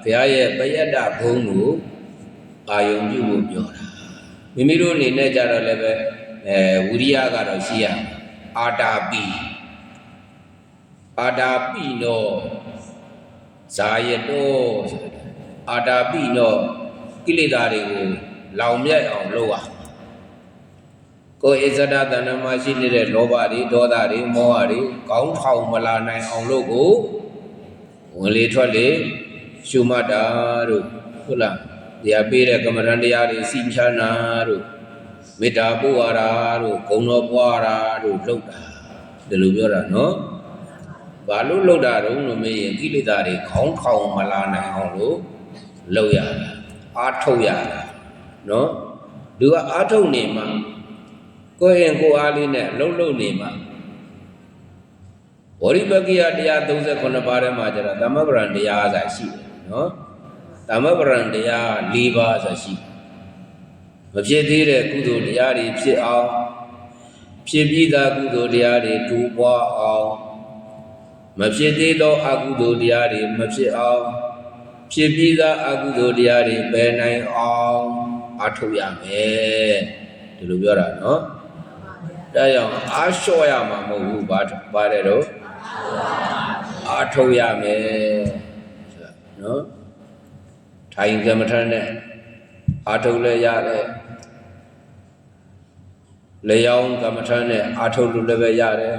ဘုရားရဲ့ပယတ္တဘုံကိုအာယုံပြုဖို့ပြောတာမိမိတို့အနေနဲ့ကြတော့လည်းပဲဝိရိယကတော့ရှိရအာတာပိနောဇာယတောအာတာပိနောကိလေသာတွေကိုလောင်မြိုက်အောင်လုပ်ရကိုယ်ဣဇဒတဏ္ဍမှာရှိနေတဲ့လောဘတွေဒေါသတွေမောဟတွေကောင်းထောင်မလာနိုင်အောင်လို့ကိုဝင်လေထွက်လေရှုမှတ်တာတို့ဟုတ်လားတရားပေးတဲ့ကမ္မဋ္ဌာန်းတရားတွေစီချမ်းနာတို့မေတ္တာပို့ရတာတို့ဂုဏ်တော်ပွားတာတို့လုပ်တာဒီလိုပြောတာနော်ဘာလို့လုပ်တာတုံးလို့မေးရင်ကိလေသာတွေခေါင်းထောင်မလာနိုင်အောင်လို့လုပ်ရတာအားထုတ်ရတာနော်သူကအားထုတ်နေမှာကိုယ်ရင်ကိုယ်အားလေးနဲ့လှုပ်နေမှာဝရိပကိယတရား38ပါးထဲမှာကျတော့သမဗ္ဗရံတရားဆိုရှိတယ်နော်သမဗ္ဗရံတရား4ပါးဆိုရှိမဖြစ်သေးတဲ့ကုသိုလ်တရားတွေဖြစ်အောင်ဖြစ်ပြီးသားကုသိုလ်တရားတွေတူပွားအောင်မဖြစ်သေးသောအကုသိုလ်တရားတွေမဖြစ်အောင်ဖြစ်ပြီးသားအကုသိုလ်တရားတွေပယ်နိုင်အောင်အားထုတ်ရမယ်ဒီလိုပြောတာနော်ဒါကြောင့်အားလျှော့ရမှာမဟုတ်ဘူးပါတယ်တော့အားထုတ်ရမယ်နော်ထိုင်ကမ္မထနဲ့အားထုတ်လဲရတယ်လျောင်းကမ္မထနဲ့အားထုတ်လို့လည်းပဲရတယ်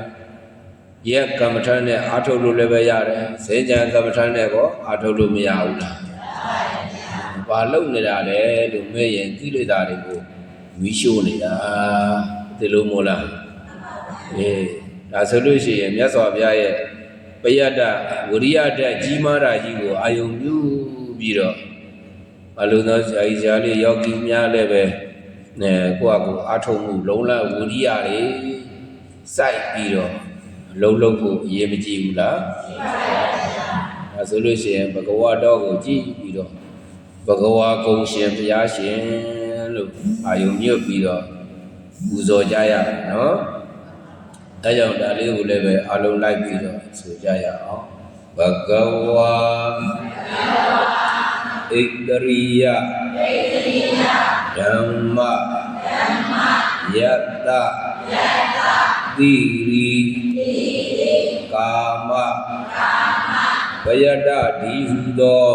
ရက်ကမ္မထနဲ့အားထုတ်လို့လည်းပဲရတယ်စင်ကြံကမ္မထနဲ့ကောအားထုတ်လို့မရဘူးလားဘာလုပ်နေတာလဲလို့မေးရင်ကိလေသာတွေကိုမီးရှို့နေတာဒီလိုမို့လားဒါဆိုလို့ရှိရင်မြတ်စွာဘုရားရဲ့ပယတ္တဝိရိယဓာတ်ကြီးမားတာကြီးကိုအာယုံပြုပြီးတော့အလုံးသောဇာတိဇာလေးယောဂီများလည်းပဲကိုယ့်အကူအာထုံမှုလုံးလဝိရိယတွေစိုက်ပြီးတော့လုံးဖို့အရေးမကြီးဘူးလားဒါဆိုလို့ရှိရင်ဘဂဝါတော်ကိုကြည့်ပြီးတော့ဘဂဝါကုံရှင်ဘုရားရှင်လို့အာယုံညွတ်ပြီးတော့ပူဇော်ကြရမယ်နော်ဒါကြောင့်ဒါလေးကိုလည်းပဲအလုံးလိုက်ပြီးတော့ဆိုကြရအောင်ဘဂဝါဣတရိယဓမ္မယတ္တတိရိကာမဘယတ္တဒီဟုသော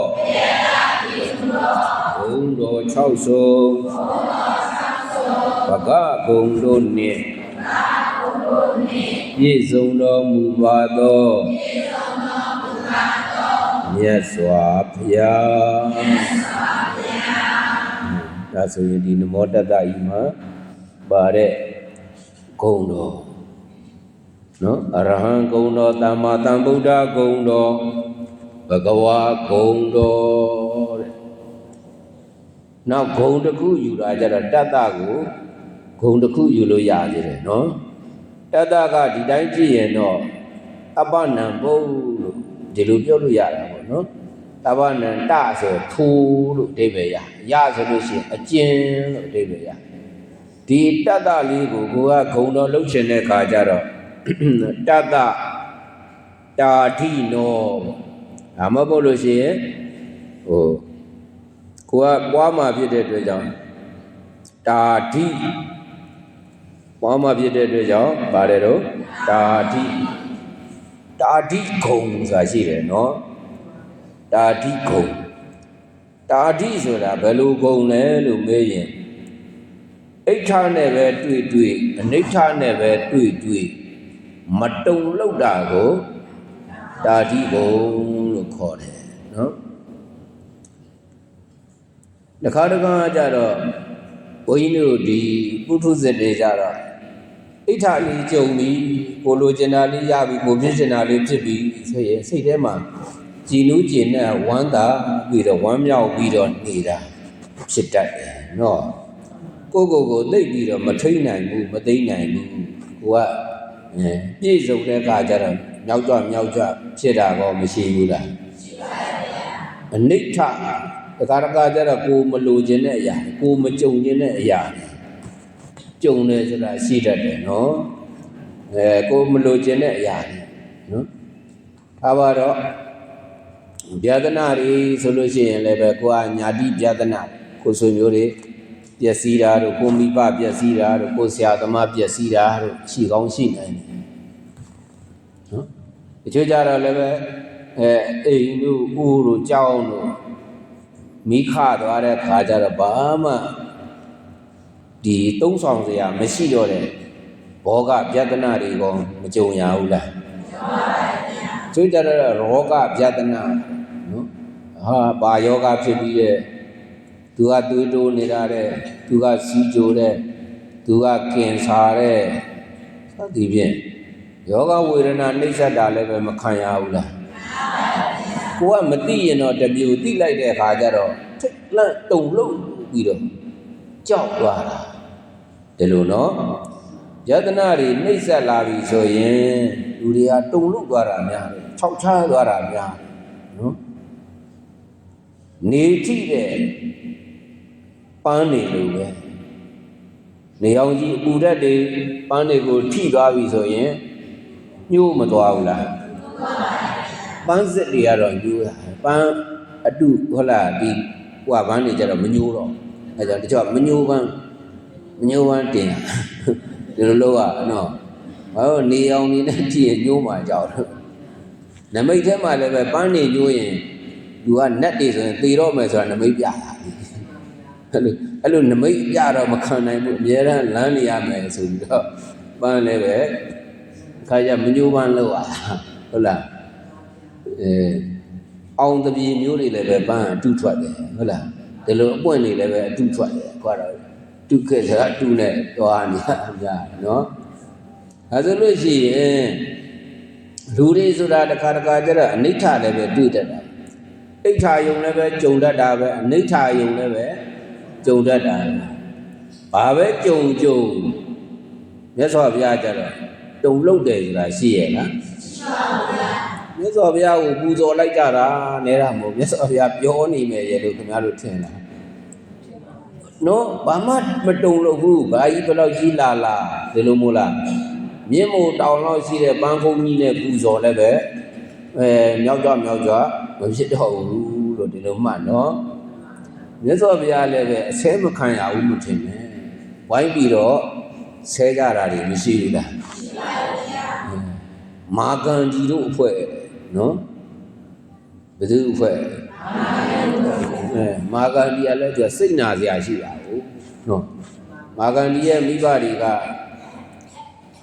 ဘုံတော်6စုံဘဂဘုံတို့နှင့်ပြည့်စုံတော်မူပါသောမြတ်စွာဘုရားဒါဆိုရင်ဒီနမောတတ္တဤမှာပါတဲ့ဂုဏ်တော်နော်အရဟံဂုဏ်တော်သမ္မာသမ္ဗုဒ္ဓဂုဏ်တော်ဘဂဝါဂုဏ်တော်တဲ့နောက်ဂုဏ်တစ်ခုယူတာကြတော့တတ္တကိုဂုဏ်တစ်ခုယူလို့ရသေးတယ်နော်တတ္တကဒီတိုင်းကြည့်ရင်တော့အပ္ပနံဘုလို့ဒီလိုပြောလို့ရတာပေါ့နော်တပ္ပနံတဆိုထူလို့အဓိပ္ပာယ်ရဆိုလို့ရှိရင်အကျဉ်လို့အဓိပ္ပာယ်ရဒီတတ္တလေးကိုကိုကဂုဏ်တော်လှုပ်ချင်တဲ့ခါကျတော့တတ္တတာတိနောဒါမှမဟုတ်လို့ရှိရင်ကိုကပွားမှာဖြစ်တဲ့အတွက်ကြောင့်တာတိပွားမှာဖြစ်တဲ့အတွက်ကြောင့်ပါတယ်တော့တာတိဂုံဆိုတာရှိတယ်နော်တာတိဂုံတာတိဆိုတာဘယ်လိုဂုံလဲလို့မေးရင်အိဋ္ဌနဲ့ပဲတွေ့အနိဋ္ဌနဲ့ပဲတွေ့ မတုံလောက်တာကိုတာတိဘုံလို့ခေါ်တယ်နော်တစ်ခါတခါကျတော့ဘုန်းကြီးတို့ဒီပုထုဇဉ်တွေကြတော့အိဋ္ဌာလေးကြုံပြီးကိုလိုချင်တာလေးရပြီးကိုဖြစ်ချင်တာလေးဖြစ်ပြီးဆိုရင်စိတ်ထဲမှာကြည်နူးကျင်တဲ့ဝမ်းသာပြီးတော့ဝမ်းမြောက်ပြီးတော့နေတာဖြစ်တတ်တယ်နော်ကိုသိပြီးတော့မထိန်နိုင်ဘူးမသိနိုင်ဘူးကိုကပြည့်စုံတဲ့အခါကျတော့မြောက်ကြဖြစ်တာကောမရှိဘူးလားရှိပါရဲ့ဗျာအနိဋ္ဌတခါကျတော့ကိုမလိုချင်တဲ့အရာကိုမကြုံချင်တဲ့အရာကြုံတယ်ဆိုတာရှိတတ်တယ်နော်ကိုမလိုချင်တဲ့အရာနော်ဒါပါတော့ဗျာဒနာတွေဆိုလို့ရှိရင်လည်းပဲကိုကညာတိဗျာဒနာကိုဆွေမျိုးတွေပျက်စီးတာတို့ကိုမိဘပျက်စီးတာတို့ကိုဆရာသမားပျက်စီးတာတို့ရှိကောင်းရှိနိုင်တယ်နော်တချို့ကြတော့လည်းပဲအိမ်တို့ဦးတို့ကြောင်းတို့မိခသွားတဲ့ခါကျတော့ဘာမှဒီသုံးဆောင်စရာမရှိတော့တဲ့ဘောဂဗျာဒနာတွေကောမကြုံရဘူးလားကျိုးကြတော့ရောဂဗျာဒနာနော်ဘာယောဂဖြစ်ပြီးတဲ့သူကသွေးတိုးနေတာတဲ့သူကစီးကြိုတဲ့သူကကင်ဆာတဲ့စသည်ဖြင့်ယောဂဝေဒနာနှိစ္စတာလည်းပဲမခံရဘူးလားကိုကမသိရင်တော့တမျိုးသိလိုက်တဲ့အခါကျတော့ထိတ်လန့်တုန်လှုပ်ပြီးတော့ကြောက်သွားတာဒီလိုနော်ယတနာတွေနှိစ္စလာပြီဆိုရင်လူတွေကတုန်လှုပ်သွားတာများတယ်ခြောက်ခြားသွားတာများတယ်နော်နေထိတဲ့ပန်းနေလို့ပဲနေအောင်ကြီးအပူဓာတ်တွေပန်းတွေကိုထိသွားပြီဆိုရင်ညှို့မသွားဘူးလားပန်းစစ်တွေကတော့ညှို့တာပန်းအတုဟုတ်လားဒီဟိုကပန်းတွေကြတော့မညှို့တော့အဲကြောင့်တချို့ကမညှို့ပန်းတင်ဒီလိုလို့ကနော်ဘာလို့နေအောင်နေနဲ့ကြည့်ရင်ညှို့မှကြောက်တော့နမိတ်ထဲမှာလည်းပဲပန်းနေညှို့ရင်သူကနတ်တွေဆိုရင်သေတော့မယ်ဆိုတာနမိတ်ပြတာအဲ့လိုနမိတ်ပြတော့မခံနိုင်ဘူးအများအားလမ်းနေရမယ်ဆိုပြီးတော့ပန်းလည်းပဲခါကျမညှိုးပန်းလောက်ရဟုတ်လားအောင်တပြေမျိုးတွေလည်းပဲပန်းအတူထွက်တယ်ဟုတ်လားဒီလိုအပွင့်တွေလည်းပဲအတူထွက်တယ်ကွာတော့တုခဲ့စရာအတူနဲ့သွားနေအများနော်ဒါဆိုလို့ရှိရင်လူတွေဆိုတာတစ်ခါကျတော့အနိဋ္ဌလည်းပဲတွေ့တတ်တာအိဋ္ဌာယုံလည်းပဲကြုံတတ်တာပဲအနိဋ္ဌာယုံလည်းပဲကြုံတတ်တာဘာပဲကြုံမြတ်စွာဘုရားကြတော့တုံလို့တယ်ဆိုတာရှိရဲ့လားရှိပါဘူးဗျာမြတ်စွာဘုရားကိုပူဇော်လိုက်ကြတာနဲတာမဟုတ်မြတ်စွာဘုရားပြောနေမယ်ရဲ့လို့ခင်ဗျားတို့ထင်လားနော်ဘာမှမတုံလို့ဘူးဘာကြီးဘယ်လောက်ကြီးလာဒီလိုမို့လားမြင့်မို့တောင်လောက်ရှိတဲ့ပန်းကုန်းကြီးနဲ့ပူဇော်လည်းပဲမြောက်ကြမဖြစ်တော့ဘူးလို့ဒီလိုမှတ်နော်မြတ်စွာဘုရားလည်းပဲအဆဲမခံရဘူးလို့ထင်တယ်ဝိုင်းပြီးတော့ဆဲကြတာတွေမရှိဘူးလားရှိပါဘူးဗျာမာဂန္ဒီတို့အဖွဲ့နော်ဘယ်သူအဖွဲ့မာဂန္ဒီကလည်းသူစိတ်နာစရာရှိတာဟုတ်နော်မာဂန္ဒီရဲ့မိဘတွေက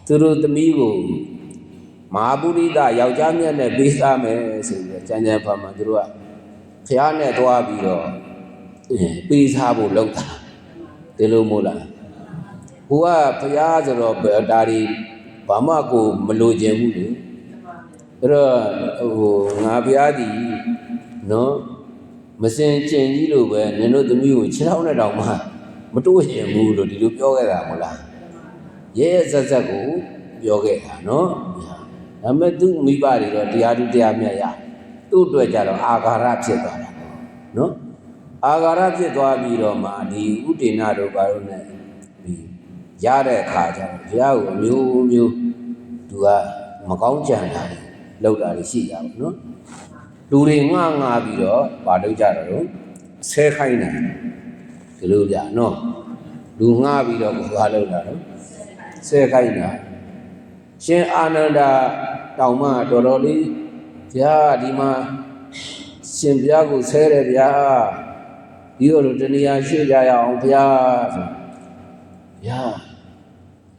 သူတို့သမီးကိုမဟာပုရိသယောက်ျားမြတ်နဲ့ပေးစားမယ်ဆိုပြီးတော့ကြံဖန်မှာသူတို့ကဖျားနဲ့သွားပြီးတော့ပေးစားဖို့လုပ်တာဒီလိုမို့လားဟိုကဖျားဆိုတော့ဒါတွေဘာမှကိုမလိုချင်ဘူးလေအဲ့တော့ငါဖျားသည်နော်မစင်ကျင်ကြီးလို့ပဲနင်တို့သမီးကိုခြေထောက်နဲ့တောင်မှမတိုးရင်ဘူးလို့ဒီလိုပြောခဲ့တာမဟုတ်လားရဲဆက်ကိုပြောခဲ့တာနော်ဒါပေမဲ့သူ့မိဘတွေတော့တရားသူတရားမြတ်ရသူ့အတွက်ကြတော့အာဃာရဖြစ်သွားတာနော်အာဃာရဖြစ်သွားပြီးတော့မှဒီဥဒိဏတို့ဘာလို့ ਨੇ ရတဲ့အခါကျတော့ဘုရားကိုမျိုးသူကမကောင်းကြံတာလောက်တာရှိကြပါဘူးနော်လူတွေငှပြီးတော့ဘာလုပ်ကြတော့ဆဲခိုင်းတယ်ဒီလိုပြနော်လူငှပြီးတော့ဘာလုပ်တာတော့ဆဲခိုင်းတာရှင်အာနန္ဒာတောင်မှတော်တော်လေးဘုရားဒီမှာရှင်ဘုရားကိုဆဲတယ်ဗျာဒီလိုတဏှာရှိကြရအောင်ဘုရားဆိုဘုရား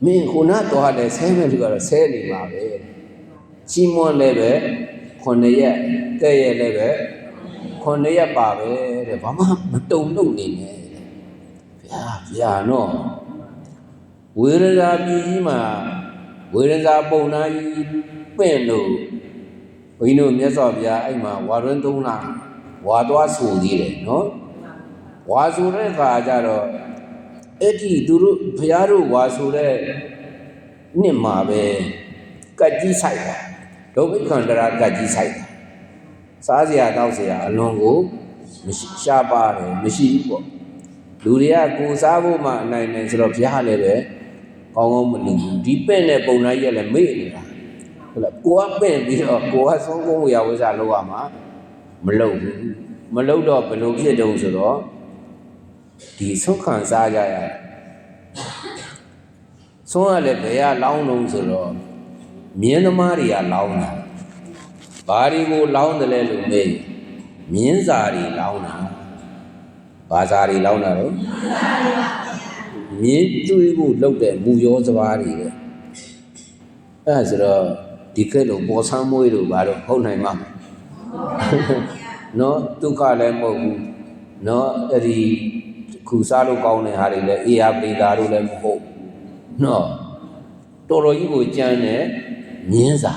မင်းခုနတော့လည်းဆဲမဲ့လူကတော့ဆဲနေမှာပဲချီးမွမ်းလည်းပဲ9 ရက်ကဲ့ရဲ့လည်းပဲ9 ရက်ပါပဲတဲ့ဘာမှမတုံ့လို့နေနဲ့ဗျာနော်ဝေရဇာပြည်ကြီးမှာဝေရဇာပုံနာကြီးပင့်လို့ဘုန်းကြီးတို့မြတ်စွာဘုရားအဲ့မှာဝါတွင်း3 လဝါသွားဆူသေးတယ်နော်ဝါဆူတဲ့အခါကျတော့အဲ့ဒီသူတို့ဘုရားတို့ဝါဆူတဲ့နှစ်မှာပဲကတ်ကြီးဆိုင်တာဒုဗိခန္တရာကတ်ကြီးဆိုင်တာစားစရာတောက်စရာအလွန်ကိုမရှိရှားပါတယ်မရှိဘူးပေါ့လူတွေကကိုစားဖို့မှအနိုင်နိုင်ဆိုတော့ဘုရားလည်းပဲကောင်းကောင်းမလုပ်ဘူးဒီပင့်တဲ့ပုံနာကြီးကလည်းမေ့နေတာဟုတ်လားကိုကပင့်ပြီးတော့ကိုကဆုံးကုန်းဝေယဝိဇ္ဇာလောက်ရမှာမလုပ်ဘူးမလုပ်တော့ဘယ်လိုဖြစ်တုံးဆိုတော့ဒီဆုံးခံစားကြရဆုံးရလည်းဘယ်ကလောင်းလုံးဆိုတော့မြင်းသမားတွေကလောင်းတာဘာတွေကိုလောင်းတယ်လဲလို့မေးမြင်းစာတွေလောင်းတာဘာစာတွေလောင်းတာတော့မြင်းကျွေးဖို့လုပ်တဲ့မူရောစပါးတွေပဲအဲဆိုတော့ဒီကဲလို့ပေါ်ဆန်းမွေးလို့ဘာလို့ဟုတ်နိုင်မှာနော်ဒုက္ခလည်းမဟုတ်ဘူးနော်အဲ့ဒီခုစားလို့ကောင်းတဲ့ဟာတွေလည်းအေးအားပိတာတို့လည်းမဟုတ်နော်တော်တော်ကြီးကိုကြမ်းတဲ့မြင်းစာ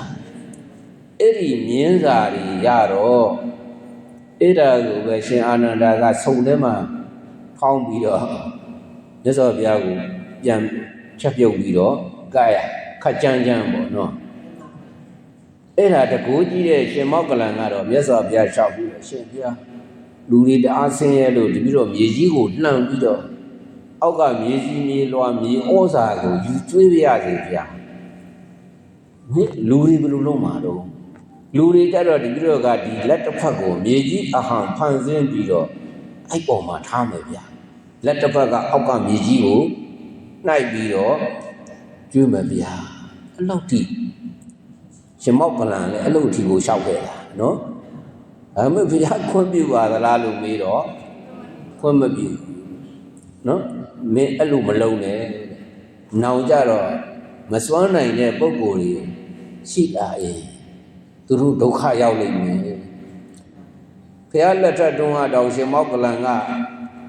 အဲ့ဒီမြင်းစာတွေရတော့အဲ့ဒါကိုပဲရှင်အာနန္ဒာကဆုံထဲမှာဖောင်းပြီးတော့မြတ်စွာဘုရားကိုပြန်ချက်ပြုတ်ပြီးတော့ကဲခက်ကြမ်းကြမ်းပေါ့နော်အဲ့ဒါတကူကြီးတဲ့ရှင်မောက္ကလန်ကတော့မြတ်စွာဘုရားလျှောက်ပြီးတော့ရှင်ဘုရားလူတွေတအားဆင်းရဲလို့ဒီပြီးတော့မြေကြီးကိုလှမ်းပြီးတော့အောက်ကမြေကြီးမြေလွှာမြေဩဇာကိုယူကျွေးပြရစေဗျာလူတွေဘယ်လိုလုပ်မှာတော့လူတွေကြတော့ဒီပြီးတော့ကဒီလက်တစ်ဖက်ကိုမြေကြီးအဟံဖန်ဆင်းပြီးတော့အဲ့ပေါ်မှာထားမယ်ဗျာလက်တစ်ဖက်ကအောက်ကမြေကြီးကိုနှိုက်ပြီးတော့ကျွေးမယ်ဗျာအဲ့လောက်ထိရှင်မောက္ကလန်လည်းအဲ့လောက်ထိကိုလျှောက်ခဲ့တာနော်ဒါပေမဲ့ဘုရားခွင့်ပြုပါသလားလို့မေးတော့ခွင့်မပြုနော်မင်းအဲ့လိုမလုပ်နဲ့နောင်ကြတော့မစွမ်းနိုင်တဲ့ပုံကိုယ်တွေရှိလာရင်သူတို့ဒုက္ခရောက်လိမ့်မယ်ဘုရားလက်ထက်တုန်းကတောင်ရှင်မောက္ကလန်က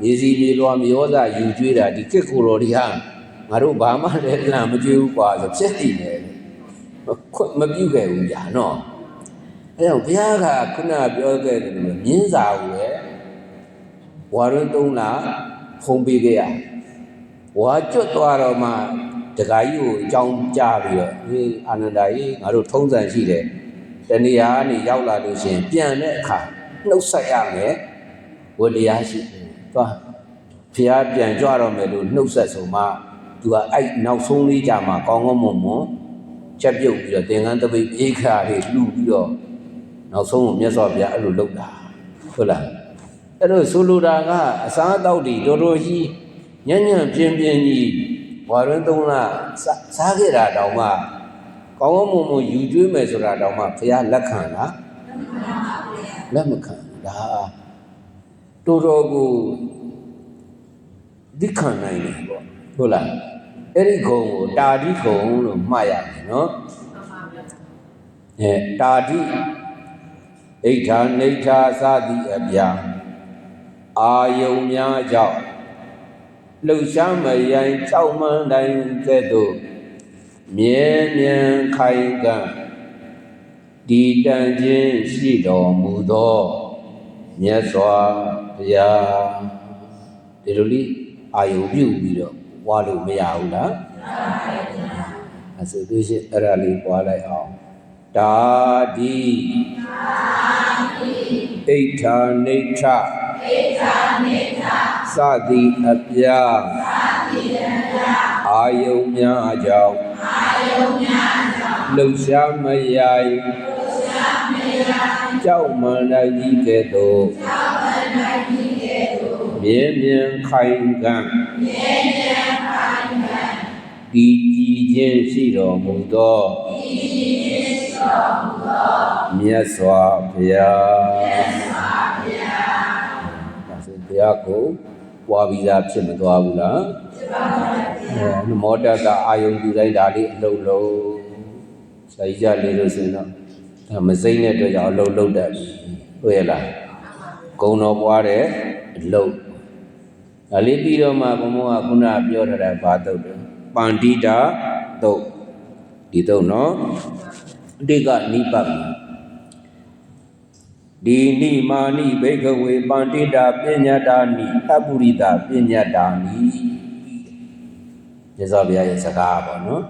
မြေစီမြေလွှာမြေဩဇာယူကျွေးတာဒီကိကိုတော်တွေဟာငါတို့ဘာမှလည်းလမ်းမကျွေးဘူးကွာဆိုဖြစ်နေတယ်ခွင့်မပြုခဲ့ဘူးဗျာနော်အဲကြောင့်ဘုရားကခုနပြောခဲ့တယ်လို့မြင်းစာကိုပဲဝါရွန်း3 လဖုံးပေးခဲ့ရဝါကျွတ်သွားတော့မှတခါကြီးကိုအကြောင်းကြားပြီးတော့ဟေးအာနန္ဒာကြီးငါတို့ထုံးစံရှိတယ်တဏှာကနေရောက်လာလို့ရှိရင်ပြန်တဲ့အခါနှုတ်ဆက်ရမယ်ဝတ္တရားရှိသွားဘုရားပြန်ကြွတော့မယ်လို့နှုတ်ဆက်ဆိုမှသူကအဲ့နောက်ဆုံးလေးကြမှာကောင်းကောင်းမွန်မွန်ချက်ပြုတ်ပြီးတော့သင်္ကန်းတပိတ်အေးခါတွေလှူပြီးတော့နောက်ဆုံးမြတ်စွာဘုရားအဲ့လိုလုပ်တာဟုတ်လားအဲ့တော့ဆိုလိုတာကအစားအသောက်တွေတော်တော်ကြီးညံ့ညံ့ပြင်းပြင်းကြီးဝါရွန်း3 လစားခဲ့တာတောင်မှကောင်းကောင်းမွန်မွန်ယူကျွေးမယ်ဆိုတာတောင်မှဘုရားလက်ခံလားလက်မခံဒါတော်တော်ကိုဒီခံနိုင်တယ်ပေါ့ဟုတ်လားအဲ့ဒီဂုံကိုတာတိဂုံလို့မှတ်ရမယ်နော်တာတိဣဋ္ဌာနိဋ္ဌာစသည်အပြာအာယုံများကြောင့်လှုပ်ရှားမယိုင်ကြောက်မှန်းတိုင်းကဲ့သို့မြဲမြံခိုင်ကံဒီတန်ခြင်းရှိတော်မူသောမြတ်စွာဘုရားဒီလိုလေးအာယုံပြုပြီးတော့ပွားလို့မရဘူးလားအဆိုသေးရှိအဲ့ဒါလေးပွားလိုက်အောင်တာတိဣဋ္ဌာနိဋ္ဌစသည်အပြာအာယုံများကြောင့်လှုပ်ရှားမယိုင်ကြောက်မှန်တိုင်းကြီးကဲ့သို့မြဲမြံခိုင်ခံဒီကြည်ခြင်းရှိတော်မူသောမြတ်စွာဘုရားဘုရားကို ပွားပြီးသားဖြစ်မသွားဘူးလားနမောတတအာယုံပြုတိုင်းဒါလေးအလုံးလုံးစာရေးကြလေးလို့ဆိုရင်တော့ဒါမစိမ့်တဲ့အတွက်ကြောင့်အလုံးလုံးတတ်ပြီဟုတ်ရဲ့လားဂုံတော်ပွားတဲ့အလုံးဒါလေးပြီးတော့မှဘုံဘုံကခုနပြောထားတာဘာတုတ်တယ်ပန္တိတာတုတ်ဒီတုတ်နော်အတိကနိပတ်ဒီနိမာနိဘိကဝေပန္တိတာပညာတာနိသဗ္ဗုရိတာပညာတာနိမြတ်စွာဘုရားရဲ့စကားပေါ့နော်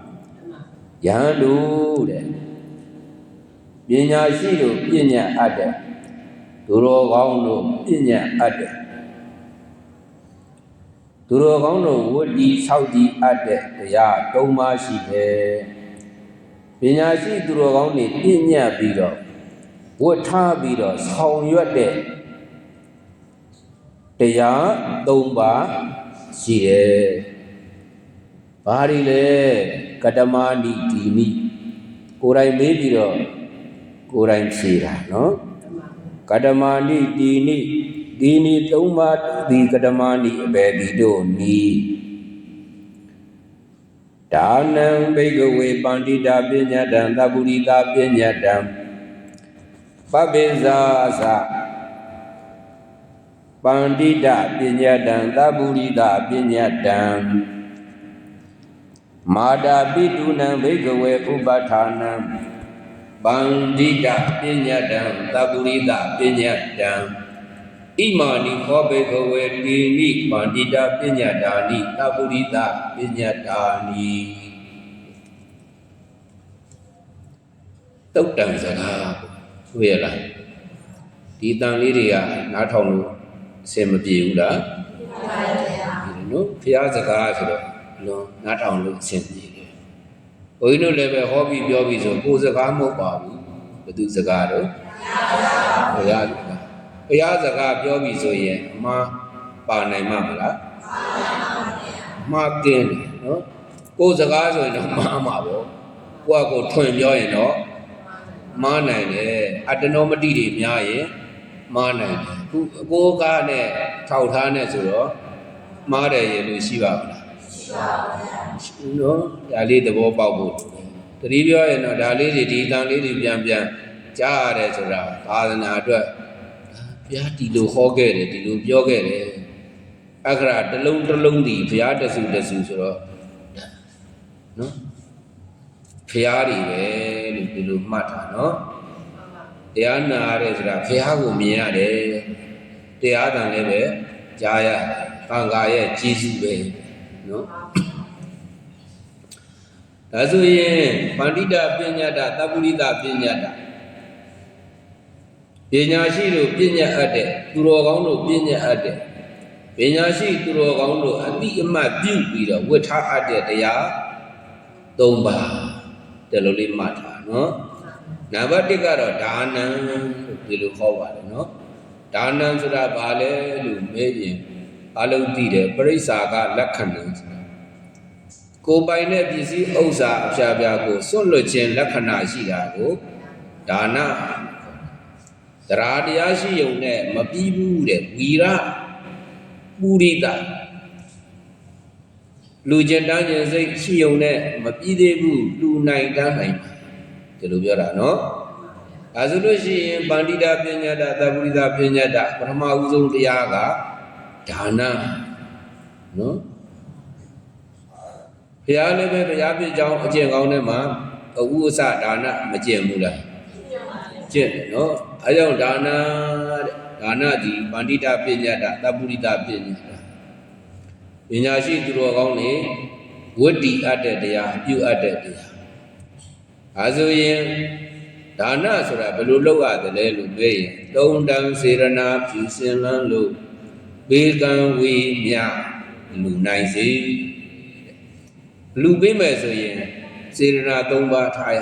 ယဟန်တို့တဲ့ပညာရှိတို့ပညာအပ်တဲ့သူတော်ကောင်းတို့ပညာအပ်တဲ့သူတော်ကောင်းတို့ဝတ္တိ၆ဒီအပ်တဲ့တရား၃ပါးရှိတယ်ပညာရှိသူတော်ကောင်းတွေပညာပြီးတော့ဝတ်ထားပြီးတော့ဆောင်ရွက်တဲ့တရား၃ပါးရှိတယ်။ဘာတွေလဲကတ္တမဏိဒီနိကိုယ်တိုင်မေးပြီးတော့ကိုယ်တိုင်ဖြေတာနော်ကတ္တမဏိဒီနိဒီနိ၃ပါးဒီကတ္တမဏိအဘယ်ဒီတို့နိဒါနံဘိကဝေပန္တိတာပညာတံသဗ္ဗုရိတာပညာတံပပိဇာသပန္တိတပညာတံသဗ္ဗုရိတပညာတံမာတာပိတုနံဘိကဝေဥပဌာနံပန္တိတပညာတံသဗ္ဗုရိတပညာတံဣမာနိခောဘိကဝေတိနိပန္တိတပညာတာနိသဗ္ဗုရိတပညာတာနိတုတ်တံစကားဟုတ်ရဲ့လားဒီတန်လေးတွေကနားထောင်လို့အဆင်မပြေဘူးလားနော်ဘုရားစကားဆိုတော့လုံးနားထောင်လို့အဆင်ပြေတယ်ဘုန်းကြီးတို့လည်းပဲဟောပြီးပြောပြီးဆိုကိုယ်စကားမဟုတ်ပါဘူးဘယ်သူစကားတော့ဘုရားစကားဘုရားစကားပြောပြီးဆိုရင်အမှားပါနိုင်မှာမလားမှားကင်းတယ်နော်ကိုယ်စကားဆိုရင်တော့မှားမှာပေါ့ကိုယ့်အကိုထွင်ပြောရင်တော့မားနိုင်တယ်အတ္တနောမတိတွေများရင်မားနိုင်တယ်ခုအကိုးကားနဲ့ထောက်ထားနဲ့ဆိုတော့မားတယ်ရင်လို့ရှိပါမလားရှိပါဘူးနော်ဒါလေးသဘောပေါက်ဖို့တတိပြောရင်တော့ဒါလေးတွေဒီတန်လေးတွေပြန်ကြားရတယ်ဆိုတာသာသနာအတွက်ဘုရားဒီလိုဟောခဲ့တယ်ဒီလိုပြောခဲ့တယ်အခရာတစ်လုံးဒီဘုရားတဆူဆိုတော့နော်ဘုရားတွေပဲလို့ဒီလိုမှတ်တာနော်တရားနာရတယ်ဆိုတာဘုရားကိုမြင်ရတယ်တရားတန်လည်းပဲကြားရတယ်သံဃာရဲ့ကျေးဇူးပဲနော်ဒါဆိုရင်ပန္တိတပညာတသဗ္ဗုရိတပညာတပညာရှိတို့ပညာအပ်တဲ့သူတော်ကောင်းတို့ပညာအပ်တဲ့ပညာရှိသူတော်ကောင်းတို့အတိအမှတ်ပြုပြီးတော့ဝတ်ထားအပ်တဲ့တရား၃ပါးတယ်လို့လေးမှတ်ထားနော်နံပါတ်1ကတော့ဒါနံလို့ဒီလိုခေါ်ပါတယ်နော်ဒါနံဆိုတာဘာလဲလို့မေးရင်အလုံးသိတယ်ပရိစ္ဆာကလက္ခဏာကိုယ်ပိုင်တဲ့ပစ္စည်းဥစ္စာအပြားပြားကိုစွန့်လွတ်ခြင်းလက္ခဏာရှိတာကိုဒါနတရားတရားရှိုံနဲ့မပြီးဘူးတဲ့ဝီရပုရိသလူကျင်တန်းကျင်စိတ်ရှိုံနဲ့မပြီးသေးဘူးလူနိုင်တန်းနိုင်ဒီလိုပြောတာနော်ဒါဆိုလို့ရှိရင်ပန္တိတပညာတသဗ္ဗုရိတပညာတပထမဦးဆုံးတရားကဒါနနော်ဘုရားလည်းပဲဘုရားပြည့်ကြောင်းအကျင့်ကောင်းတဲ့မှာအဝုအစဒါနမကျင့်ဘူးလားကျင့်တယ်နော်အဲကြောင့်ဒါနတဲ့ဒါနဒီပန္တိတပညာတသဗ္ဗုရိတပညာတပညာရှိသူတော်ကောင်းတွေဝတ္တိအပ်တဲ့တရားပြုအပ်တဲ့တရားအဲဆိုရင်ဒါနဆိုတာဘယ်လိုလုပ်ရတယ်လဲလို့ပြောရင်သုံးတန်စေရနာဖြူစင်လန်းလို့ဘေကံဝေမြလူနိုင်စေလူပေးမယ်ဆိုရင်စေရနာ၃ပါးထားရ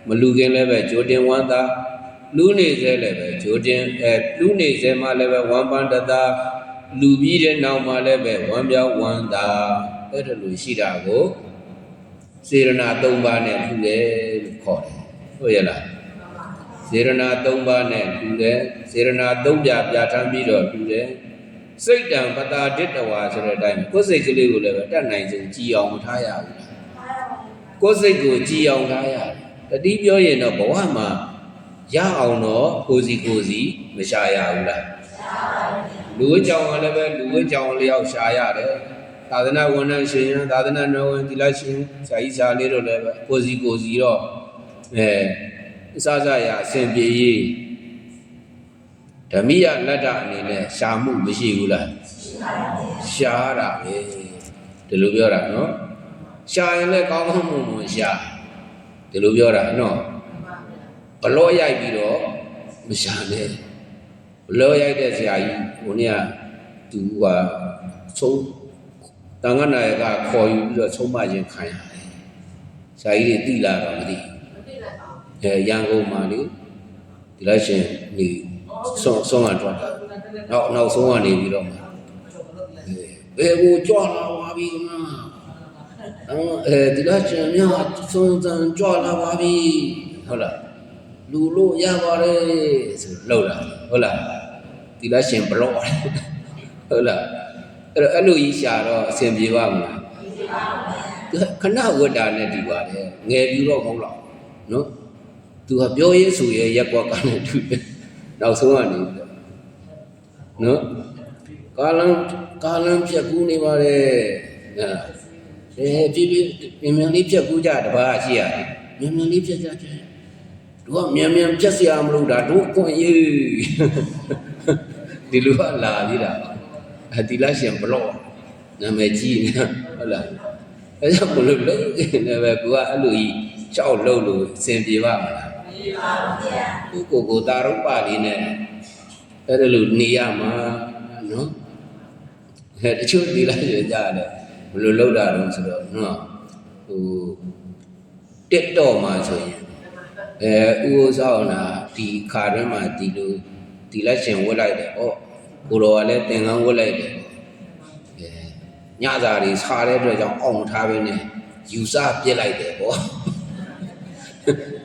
မလူခင်လည်းပဲဂျိုတင်ဝမ်းသာလူနေစေလည်းပဲဂျိုတင်လူနေစေမှလည်းပဲဝမ်းပန်းတသာလူပြီးတဲ့နောက်မှလည်းပဲဝမ်းပြောင်းဝမ်းသာအဲ့ဒါလိုရှိတာကိုစေရနာ၃ပါးနဲ့ထူတယ်လို့ခေါ်တယ်ဟုတ်ရဲ့လားစေရနာ၃ပါးနဲ့ထူတယ်စေရနာ၃ပြထမ်းပြီးတော့ထူတယ် စိတ်တံပတာဒိတဝါဆိုတဲ့အတိုင်းကိုယ်စိတ်ကလေးကိုလည်းပဲတတ်နိုင်ဆုံးကြည်အောင်မထားရဘူးလားကိုယ်စိတ်ကိုကြည်အောင်ထားရတယ်တတိပြောရင်တော့ဘဝမှာရအောင်တော့ကိုစီမရှာရဘူးလားလူဝိကြောင်ကလည်းပဲလူဝိကြောင်လျောက်ရှာရတယ်သာသနာဝန်ထမ်းရှင်သာသနာတော်ဝင်သီလရှင်ဆရာကြီးဆရာလေးတို့လည်းပဲကိုစီတော့အစရအစဉ်ပြေရေးဓမိယလက်တအနေနဲ့ရှာမှုမရှိဘူးလားရှားတာပဲဒီလိုပြောတာနော်ရှာရင်လည်းကောင်းကောင်းမွန်မွန်ရှာဒီလိုပြောတာနော်ဘလော့ရိုက်ပြီးတော့မရှာနဲ့ဘလော့ရိုက်တဲ့ဆရာကြီးဟိုနေ့ကသူကဆုံးတန်ခါနာရကခေါ်ယူပြီးတော့ဆုံးမခြင်းခံရတယ်ဆရာကြီးတွေတိလာတော့မသိရန်ကုန်မှာလေဒီလိုက်ရှင်ဒီဆုံးကတော့နောက်ဆုံးကနေပြီးတော့ဘယ်ကိုကြွလာပါပြီကွာဒီလိုက်ရှင်များဆုံးစံကြွလာပါပြီဟုတ်လားလူလို့ရပါတယ်ဆိုလောက်လာဟုတ်လားဒီလိုက်ရှင်ဘလော့ဟုတ်လားအဲ့လိုကြီးရှာတော့အဆင်ပြေပါမလားခဏဝတ်တာနဲ့ဒီပါတယ်ငယ်ပြီးတော့မဟုတ်တော့နော်သူကပြောရေးဆိုရဲရက်ကွက်ကနဲ့တူတယ်နောက်ဆုံးကနေနော်ကာလံဖြတ်ကူးနေပါတယ်ပြင်းလေးဖြတ်ကူးကြတပါးရှိရတယ်မြန်လေးဖြတ်ကြတို့ကမြန်ဖြတ်เสียမလို့ဒါတို့ခွင့်ရေးဒီလိုကလာပြီးတာဒီလားရှင်ဘလော့နာမည်ကြီးနေဟုတ်လားအဲ့ဒါဘလို့လုံးနေပဲကိုကအဲ့လိုကြီးကြောက်လို့အစင်ပြေပါမလားပြေပါဗျာကိုတာရုပ်ပါလေးနဲ့အဲ့ဒါလို့နေရမှာနော်တချို့ဒီလားရှင်ကြားတယ်ဘလို့လောက်တာတော့ဆိုတော့နော်ဟိုတက်တော့မှာဆိုရင်ဥပ္ပဇောင်းနာဒီခါတွင်းမှာဒီလိုဒီလားရှင်ဝတ်လိုက်တယ်ဟောကိုတော်ကလည်းသင်္ကန်းဝတ်လိုက်တယ်ညစာတွေစားတဲ့အတွက်ကြောင့်အောင်ထားပေးနေယူဆပြစ်လိုက်တယ်ပေါ့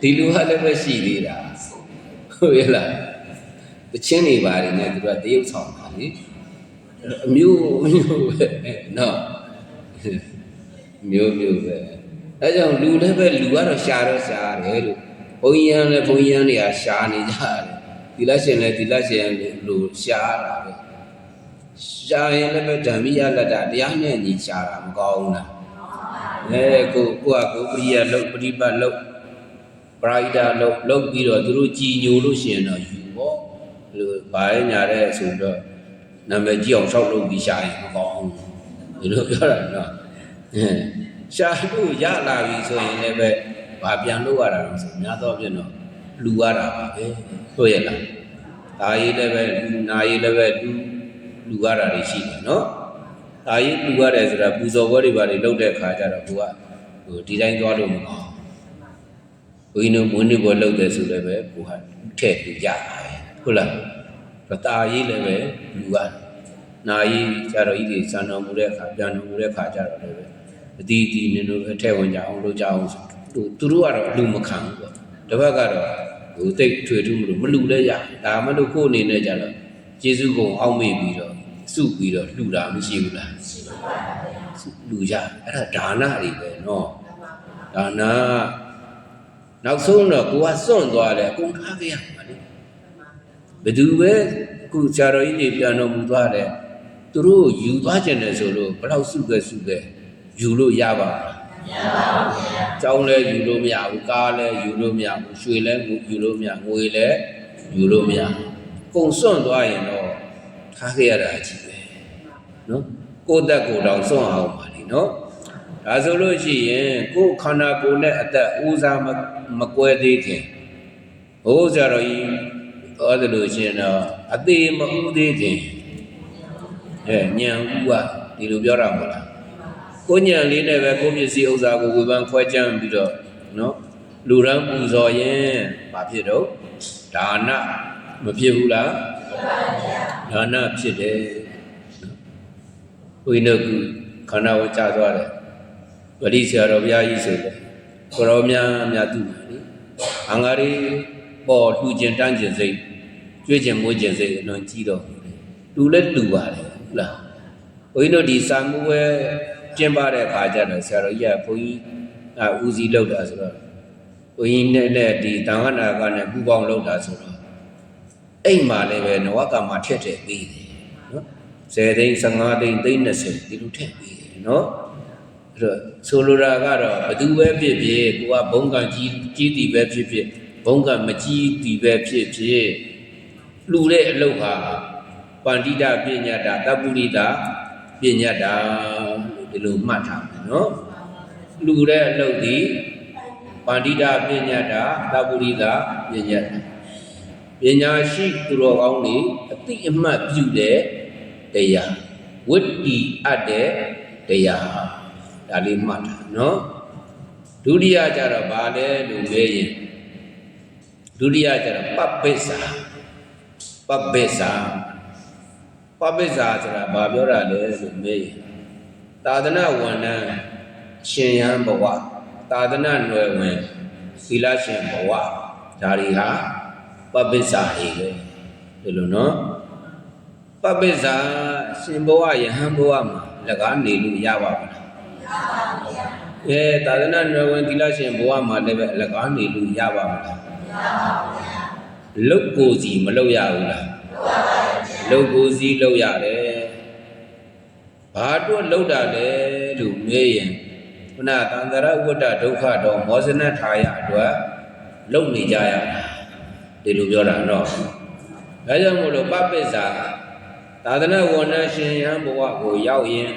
ဒီလူကလည်းပဲရှိသေးတာဟုတ်ရဲ့လားတချင်းတွေပါတယ်နဲ့သူကတရုပ်ဆောင်တာလေအမျိုးပဲနော်မျိုးပဲအဲကြောင့်လူလည်းပဲလူကတော့ရှာတော့ရှာတယ်လို့ဘုန်းကြီးလည်းဘုန်းကြီးတွေကရှာနေကြတယ်ဒီလက်ရှင်လည်းဒီလက်ရှင်လို့ရှားတာပဲရှားရင်လည်းပဲဓမ္မိယလက်တာတရားနဲ့ညီရှားတာမကောင်းဘူးလားကိုပရိယလုတ်ပရိပတ်လုတ်ပရိဒါလုတ်ပြီးတော့သူတို့ကြည်ညိုလို့ရှိရင်တော့ယူပေါ့လို့ဘာလဲညာတဲ့ဆိုတော့နာမည်ကြီးအောင်ဆောက်လုပ်ပြီးရှားရင်မကောင်းဘူးဒီလိုပြောတာနော်ရှားလို့ရလာပြီဆိုရင်လည်းပဲဘာပြန်လုပ်ရတာလို့ဆိုများတော့ပြင်တော့လူရတာပါပဲဟုတ်ရဲ့လားဒါရေးလည်းပဲလူနာရေးလည်းပဲလူရတာတွေရှိတယ်နော်ဒါရေးလူရတယ်ဆိုတာပူဇော်ပွဲတွေပါတွေလုပ်တဲ့ခါကျတော့ကိုကဟိုဒီတိုင်းသွားလို့မကောင်းဘုန်းကြီးတို့မွေးနေ့ပွဲလုပ်တယ်ဆိုလည်းပဲကိုကထည့်ပြီးရပါတယ်ဟုတ်လားဒါရေးလည်းပဲလူရနာရေးကျတော့ဤတွေစံတော်မူတဲ့အခါပြန်တော်မူတဲ့အခါကျတော့လည်းပဲအတီးတီနင်တို့အထက်ဝင်ကြအောင်လုပ်ကြအောင်သူတို့ကတော့လူမခံဘူးပေါ့တစ်ဖက်ကတော့ဟိုတိတ်ထွေထူးမလို့မလူလဲရဒါမှလို့ကိုယ်အနေနဲ့ကြတော့ကျေးဇူးကုန်အောက်မေ့ပြီးတော့စုပြီးတော့လှူတာမရှိဘူးလားရှိပါဘူးလှူကြအဲ့ဒါဒါနတွေပဲနော်ဒါနနောက်ဆုံးတော့ကိုကစွန့်သွားတယ်အကုန်ထားခဲ့ရမှာလေဘယ်သူပဲခုဆရာတော်ကြီးတွေပြန်တော်မူသွားတယ်သူတို့ယူသွားခြင်းတယ်ဆိုလို့ဘယ်လောက်စုခဲ့ယူလို့ရပါ့မလားမရပါဘူးဗျာကျောင်းလည်းယူလို့မရဘူးကားလည်းယူလို့မရဘူးရွှေလည်းယူလို့မရငွေလည်းယူလို့မရကုန်စွန့်သွားရင်တော့ထားခဲ့ရတာအကြီးပဲနော်ကိုယ့်တက်ကိုယ်တောင်စွန့်အောင်ပါလေနော်ဒါဆိုလို့ရှိရင်ကိုယ်ခန္ဓာကိုယ်နဲ့အသက်ဦးစားမကွဲသေးခင်ဘိုးဆရာတော်ကြီးဟောတယ်လို့ရှိရင်တော့အသေးမဦးသေးခင်ညံဦးကဒီလိုပြောတာမဟုတ်လားကိုညံလေးနဲ့ပဲကိုပစ္စည်းဥစ္စာကိုဝေဖန်ခွဲခြမ်းပြီးတော့နော်လူရန်ပူဇော်ရင်ဘာဖြစ်တော့ဒါနမဖြစ်ဘူးလားဒါနဖြစ်တယ်ဝိနုကခန္ဓာဝကြသွားတယ်ဗတိဆရာတော်ဘုရားကြီးဆိုတယ်ကိုရောများသူ့မှာလေအင်္ဂါရီပေါ်လှူခြင်းတန်းခြင်းစိတ်ကျွေးခြင်းမွေးခြင်းစိတ်အလွန်ကြီးတော့လူလည်းလူပါတယ် လားဘုန်းကြီးတို့ဒီစာမှုပဲကျင်းပတဲ့အခါကျတော့ဆရာတော်ကြီးကဘုန်းကြီးဦးစီးလုပ်တာဆိုတော့ဘုန်းကြီးနဲ့ဒီတန်ခါနာကနဲ့ပူပေါင်းလုပ်တာဆိုတော့အိမ်မှာလည်းပဲနဝကမှာထက်ထည့်ပေးတယ်နော်10သိန်း15သိန်းသိန်း20ဒီလိုထည့်ပေးတယ်နော်အဲ့တော့ဆိုလိုတာကတော့ဘသူပဲဖြစ်ဖြစ်ကိုကဘုံကံကြီးတီပဲဖြစ်ဖြစ်ဘုံကံမကြီးတီပဲဖြစ်ဖြစ်လှူတဲ့အလုပ်ဟာပန္တိတပညာတာတပ္ပုရိတာပညာတာဒီလိုမှတ်ထားမယ်နော်လှူတဲ့အလုပ်ဒီပန္တိတပညာတာတပ္ပုရိတာပညာတာပညာရှိသူတော်ကောင်းတွေအတိအမှတ်ပြုတဲ့တရားဝိတ္တိအပ်တဲ့တရားဒါလေးမှတ်ထားနော်ဒုတိယကျတော့ဗာလဲလို့မေးရင်ဒုတိယကျတော့ပပိစ္ဆာဆိုတာဘာပြောတာလဲလို့မေးရင်သာသနာဝန်ထမ်းရှင်ယံဘဝသာသနာနွယ်ဝင်သီလရှင်ဘဝဒါတွေဟာပပိစ္ဆာတွေပဲဒီလိုနော်ပပိစ္ဆာရှင်ဘဝယဟန်ဘဝမှာလကားနေလို့ရပါမလားသာသနာနွယ်ဝင်သီလရှင်ဘဝမှာလည်းပဲလကားနေလို့ရပါမလားလုတ်ကိုစီမလုတ်ရဘူးလားလုတ်ကိုစီလုတ်ရတယ်ဘာအတွက်လုတ်တာလဲလို့မေးရင်ခုနသံဃာရဝတ္တဒုက္ခတော့မောဇနထာယအတွက်လုတ်နေကြရတာဒီလိုပြောတာနော်ဒါကြောင့်မို့လို့ပပိစ္ဆာသာသနာဝန်ထမ်းရှင်ယဟန်ဘဝကိုရောက်ရင်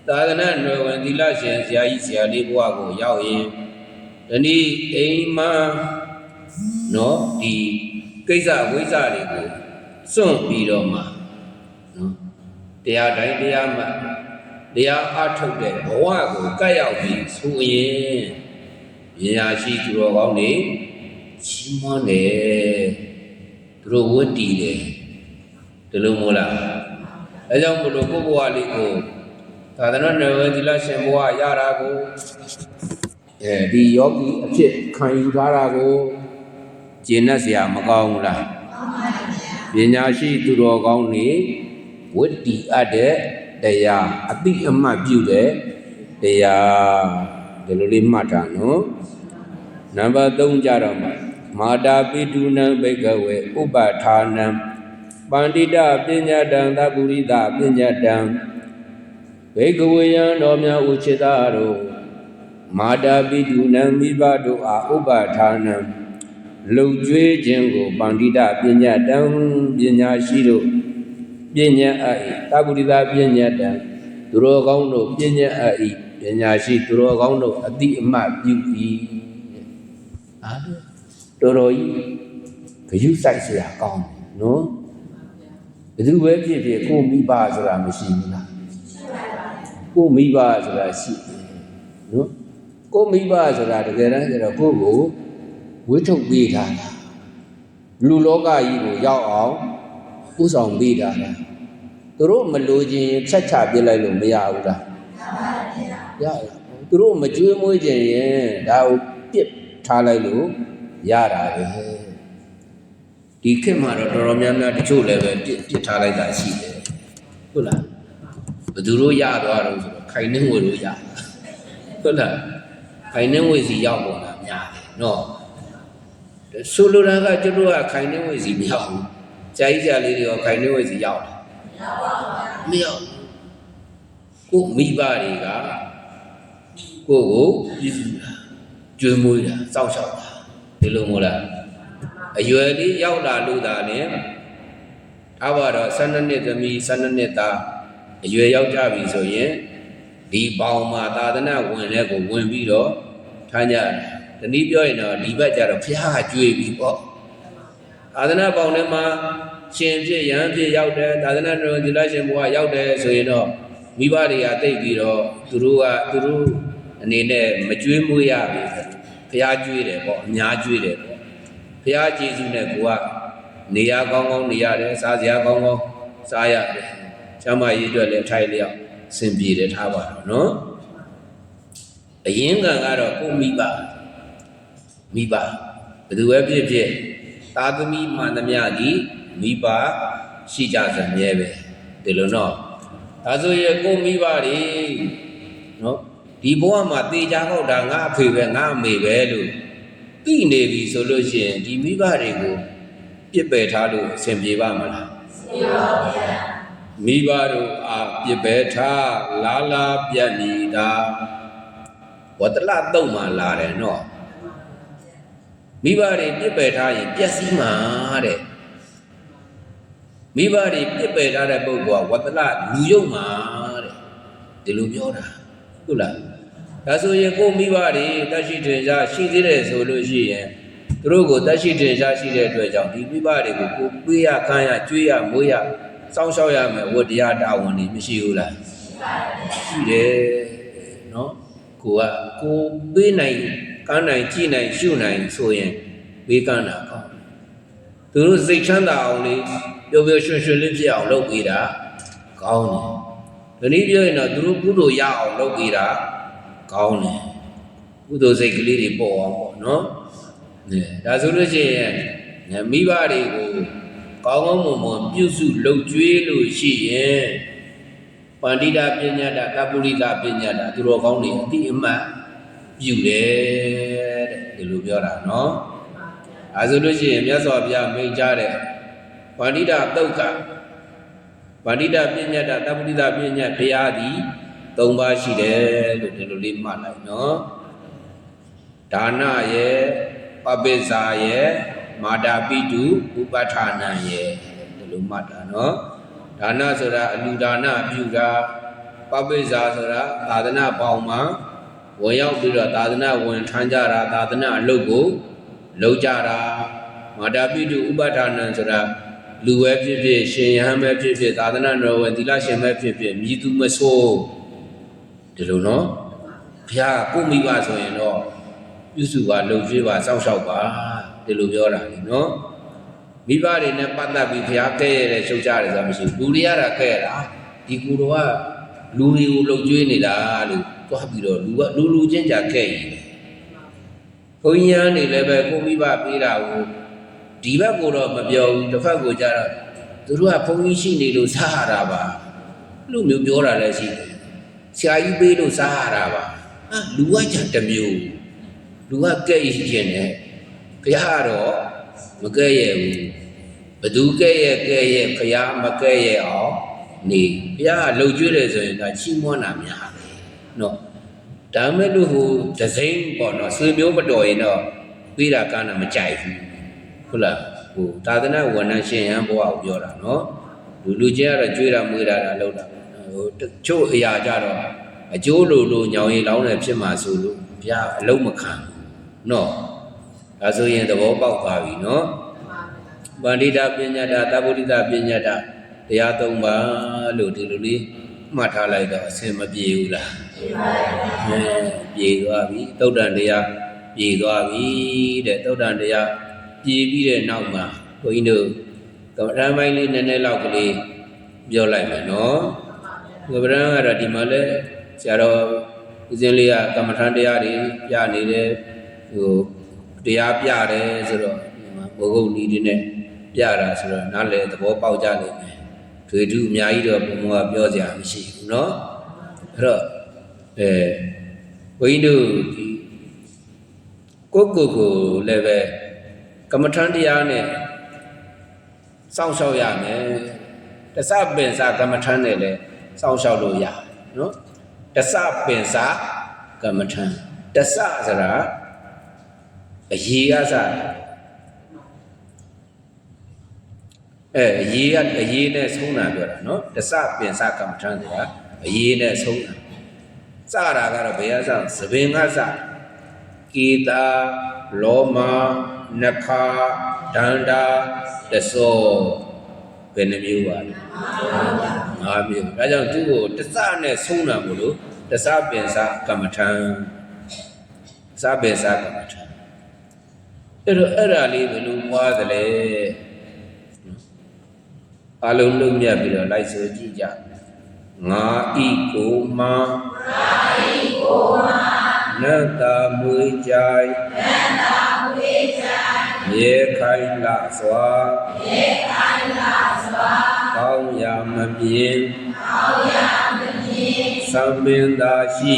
သာသနာနွယ်ဝင်သီလရှင်ဆရာကြီးဆရာလေးဘဝကိုရောက်ရင်ဒီနေ့အိမ်မှာနော်ဒီကိစ္စဝိဇ္ဇတွေကိုစွန့်ပြီးတော့မှနော်တရားတိုင်းတရားမှတရားအထုတ်တဲ့ဘဝကိုကပ်ရောက်ပြီးဆိုရင်ဉာဏ်ရှိသူတော်ကောင်းတွေချီးမွမ်းတယ်သူတို့ဝတ်တည်တယ်ဒီလိုမို့လားအဲကြောင့်မလို့ကိုယ့်ဘဝလေးကိုသာသနာ့နယ်ဝဲသီလရှင်ဘဝရတာကိုဒီယောဂီအဖြစ်ခံယူထားတာကိုကျင့်တတ်เสียမကောင်းဘူးလားပညာရှိသူတော်ကောင်းတွေဝတ်တည်အပ်တဲ့တရားအတိအမှတ်ပြုတဲ့တရားဒီလိုလေးမှတ်တာနော်နံပါတ်3ကြတော့မာတာပိတုနံဘိကဝေဥပထာနံပန္တိတပညာတံသဗ္ဗုရိတပညာတံဘိကဝေယံတော်များဥจิตတို့မာတာပိတုနံမိဘတို့အားဥပထာနံလုံကျွေးခြင်းကိုပန္တိတပညာတံပညာရှိတို့ပညာအပ်သဗ္ဗုရိတပညာတံသူတော်ကောင်းတို့ပညာအပ်ပညာရှိသူတော်ကောင်းတို့အတိအမှတ်ပြု၏တော်တော်ကြီးဂရုစိုက်เสียကောင်းတယ်နော်ဘယ်သူပဲဖြစ်ဖြစ်ကိုမိဘဆိုတာမရှိဘူးလားကိုမိဘဆိုတာရှိတယ်နော်ကိုမိဘဆိုတာတကယ်တမ်းကျတော့ကိုကိုဝိထုတ်ပေးထားတာလူလောကကြီးကိုရောက်အောင်ဥဆောင်ပေးတာလားသူတို့မလိုချင်ဖြတ်ချပြစ်လိုက်လို့မရဘူးလားရသူတို့မကြွေးမွေးချင်ရင်ဒါကိုပြစ်ထားလိုက်လို့ရတာပဲဒီခေတ်မှာတော့တော်တော်များများတချို့လည်းပဲပြစ်ထားလိုက်တာရှိတယ်ဟုတ်လားဘယ်သူတို့ရသွားတော့ဆိုတော့ခိုင်နှင်းဝေတို့ရဟုတ်လားခိုင်နှင်းဝေစီရောက်ပေါ်တာများတယ်နော်ဆိုလိုတာကကျတို့ကခိုင်နှင်းဝေစီမရောက်ဘူးကြာကြီးကြာလေးတွေရောခိုင်နှင်းဝေစီရောက်တယ်မရောက်ကိုမိဘတွေကကိုကိုပြည့်စုံတာကျွေးမွေးတာစောင့်ရှောက်တာဒီလိုမို့လားအရွယ်လေးရောက်လာလို့သာနဲ့ထားပါတော့12နှစ်သမီး12နှစ်သားအရွယ်ရောက်ကြပြီဆိုရင်ဒီပေါင်မှာသာသနာဝင်တဲ့ကိုဝင်ပြီးတော့ထားကြတယ်တနည်းပြောရင်တော့ဒီဘက်ကျတော့ဖျားကျွေးပြီးပေါ့သာသနာပေါင်ထဲမှာရှင်ဖြစ်ရဟန်းဖြစ်ရောက်တယ်သာသနာတော်သီလရှင်ဘုရားရောက်တယ်ဆိုရင်တော့မိဘတွေကသိပြီးတော့သူတို့အနေနဲ့မကျွေးမွေးရဘူးဖျားကျွေးတယ်ပေါ့အများကျွေးတယ်ပေါ့ဖျားကျေးဇူးနဲ့ကိုကနေရာကောင်းကောင်းနေရတယ်စားစရာကောင်းကောင်းစားရတယ်ကျမ်းမာရေးအတွက်လည်းထိုင်လျောက်အဆင်ပြေတယ်ထားပါတော့နော်အရင်ကကတော့ကိုမိဘဘယ်သူပဲဖြစ်ဖြစ်သာသမီမှန်သမျှကြီးမိဘရှိကြစမြဲပဲ ဒီလိုနော်ဒါဆိုရင်ကိုမိဘတွေနော်ဒီဘဝမှာတေချာပေါက်တာငါအဖေပဲငါအမေပဲလို့သိနေပြီဆိုလို့ရှိရင်ဒီမိဘတွေကိုပြစ်ပယ်ထားလို့အဆင်ပြေပါမလားအဆင်ပြေပါဗျာမိဘတို့အားပြစ်ပယ်ထားလာပြတ်နေတာဝတ္တလတုံမှလာတယ်နော်မိဘတွေပြစ်ပယ်ထားရင်ပျက်စီးမှာတဲ့မိဘတွေပြစ်ပယ်ထားတဲ့ပုဂ္ဂိုလ်ကဝတ္တလလူယုံမှာတဲ့ဒီလိုပြောတာဟုတ်လားဒါဆိုရင်ကိုမိဘတွေတရှိထင်ရှားရှိသေးတယ်ဆိုလို့ရှိရင်သူတို့ကိုတရှိထင်ရှားရှိတဲ့အတွက်ကြောင့်ဒီမိဘတွေကိုကိုပေးရခမ်းရကျွေးရမွေးရစောင့်ရှောက်ရမယ်ဝတ္တရားတာဝန်တွေမရှိဘူးလားရှိတယ်နော်ကိုပေးနိုင်ကမ်းနိုင်ကြည်နိုင်ရှုနိုင်ဆိုရင်ပေးကမ်းတာကောင်းသူတို့စိတ်ချမ်းသာအောင်လေးပျော်ပျော်ရွှင်ရွှင်လေးဖြစ်အောင်လုပ်ပေးတာကောင်းတယ်ဒီနည်းပြောရင်တော့သူတို့ကုသိုလ်ရအောင်လုပ်ပေးတာကောင်းတယ်ကုသိုလ်စိတ်ကလေးတွေပေါ်အောင်ပေါ့နော်ဒါဆိုလို့ရှိရင်မိဘတွေကိုကောင်းကောင်းမွန်မွန်ပြုစုလုပ်ကျွေးလို့ရှိရင်ပန္တိတာပညာတာတပုရိသပညာတာသူတော်ကောင်းတွေအတိအမှတ်ပြုတယ်တဲ့ဒီလိုပြောတာနော်အဲဆိုလို့ရှိရင်မြတ်စွာဘုရားမိန့်ကြားတဲ့ပန္တိတာတုတ်ကပန္တိတာပညာတာတပုရိသပညာတရားသည်၃ပါးရှိတယ်လို့ဒီလိုလေးမှတ်လိုက်နော်ဒါနရဲ့ပပိစ္ဆာရဲ့မာတာပိတုဥပဋ္ဌာဏံရဲ့ဒီလိုမှတ်တာနော်ဒါနဆိုတာအလူဒါနပြုတာပပိစ္ဆာဆိုတာသာသနာပေါင်းမှာဝင်ရောက်ပြီးတော့သာသနာဝင်ထမ်းကြတာသာသနာအလုပ်ကိုလုပ်ကြတာမာတာပိတုဥပဋ္ဌာဏံဆိုတာလူပဲဖြစ်ဖြစ်ရှင်ယဟန်ပဲဖြစ်ဖြစ်သာသနာတော်ဝင်သီလရှင်ပဲဖြစ်ဖြစ်မြည်သူမဆိုးဒီလိုနော်ဘုရားကိုမိပါဆိုရင်တော့ပြုစုပါလှုပ်ကျွေးပါစောင့်ရှောက်ပါဒီလိုပြောတာလေနော်မိဘတွေနဲ့ပတ်သက်ပြီးဘုရားကဲ့ရဲ့တဲ့ရှုပ်ကြတယ်ဆိုတာမရှိဘူးလူတွေရတာကဲ့ရတာဒီကူတော်ကလူတွေကိုလှုပ်ကျွေးနေတာလို့သွားပြီးတော့လူချင်းကြကဲ့ရည်ဘုန်းကြီးအနေလည်းပဲကိုမိဘပေးတာကိုဒီဘက်ကိုတော့မပြောဘူးတစ်ဖက်ကိုကြတော့သူတို့ကဘုန်းကြီးရှိနေလို့စားရတာပါလို့မျိုးပြောတာလည်းရှိတယ်ဆရာကြီးပေးလို့စားရတာပါလူကကြတစ်မျိုးလူကကဲ့ရခြင်းနဲ့ဘုရားတော့မကဲ့ရဲ့ဘူးဘသူကဲ့ရဲ့ဘုရားမကဲ့ရဲ့အောင်နေဘုရားလှုပ်ကျွေးတယ်ဆိုရင်ဒါချီးမွမ်းတာများတယ်နော်ဒါမဲ့လို့ဟိုဒဇိန်ပေါ့နော်ဆွေမျိုးမတော်ရင်တော့ပေးတာကမ်းတာမကြိုက်ဘူးဟုတ်လားဟိုသာသနာဝန်ထမ်းရှင်ဟန်ဘဝကိုပြောတာနော်လူချင်းကတော့ကျွေးတာမွေးတာလုပ်တာဟိုတချို့အရာကြတော့အကျိုးလိုညောင်ရည်လောင်းတယ်ဖြစ်မှာဆိုလို့ဘုရားအလုံးမခံနော်ဒါဆိုရင်သဘောပေါက်ပါပြီနော်ပန္တိတာပညာတာတပုရိသပညာတာတရား၃ပါးလို့ဒီလိုလေးမှတ်ထားလိုက်တော့အဆင်မပြေဘူးလားပြေပါဘူးပြေသွားပြီသုတ်တန်တရားပြေသွားပြီတဲ့သုတ်တန်တရားပြေပြီးတဲ့နောက်မှာဘုန်းကြီးတို့ကမ္ဘာပိုင်းလေးနည်းနည်းလောက်ကလေးပြောလိုက်မယ်နော်ကမ္ဘာကတော့ဒီမှာလဲဆရာတော်ဦးဇင်းလေးကကမ္မထန်တရားတွေပြနေတယ်ဟိုတရားပြတယ်ဆိုတော့ဘုဂုတ်နီးတွေနဲ့ပြတာဆိုတော့နားလေသဘောပေါက်ကြလိမ့်မယ်ထွေထူးအများကြီးတော့ဘုံကပြောစရာမရှိဘူးเนาะအဲ့တော့ဘုန်းကြီးတို့ဒီကိုလည်းပဲကမ္မထန်တရားနဲ့စောင့်ရှောက်ရမယ်တစပင်စာကမ္မထန်နဲ့လည်းစောင့်ရှောက်လို့ရเนาะတစပင်စာကမ္မထန်တစဆိုတာအရေးအစားအရေးနဲ့ဆုံးတာပြောတာနော်တစပင်စကမ္မထန်ဆိုတာအရေးနဲ့ဆုံးတာစတာကတော့ဘယ်အစားသဘင်ကစကေတာလောမနခာဒန္တာတဆောဘယ်နှမျိုးပါလဲ၅မျိုးဒါကြောင့်သူ့ကိုတစနဲ့ဆုံးတာမို့လို့တစပင်စကမ္မထန်စပင်စကမ္မထန်အဲ့ဒါလေးဘယ်လိုပွားသလဲအလုံးလုံးမြတ်ပြီးတော့လိုက်ဆိုကြည့်ကြငါဤကိုမှနတ်တာမွေးကြိုင် ရေခိုင်လာစွာကောင်းရာမမြင်သံပင်သာရှိ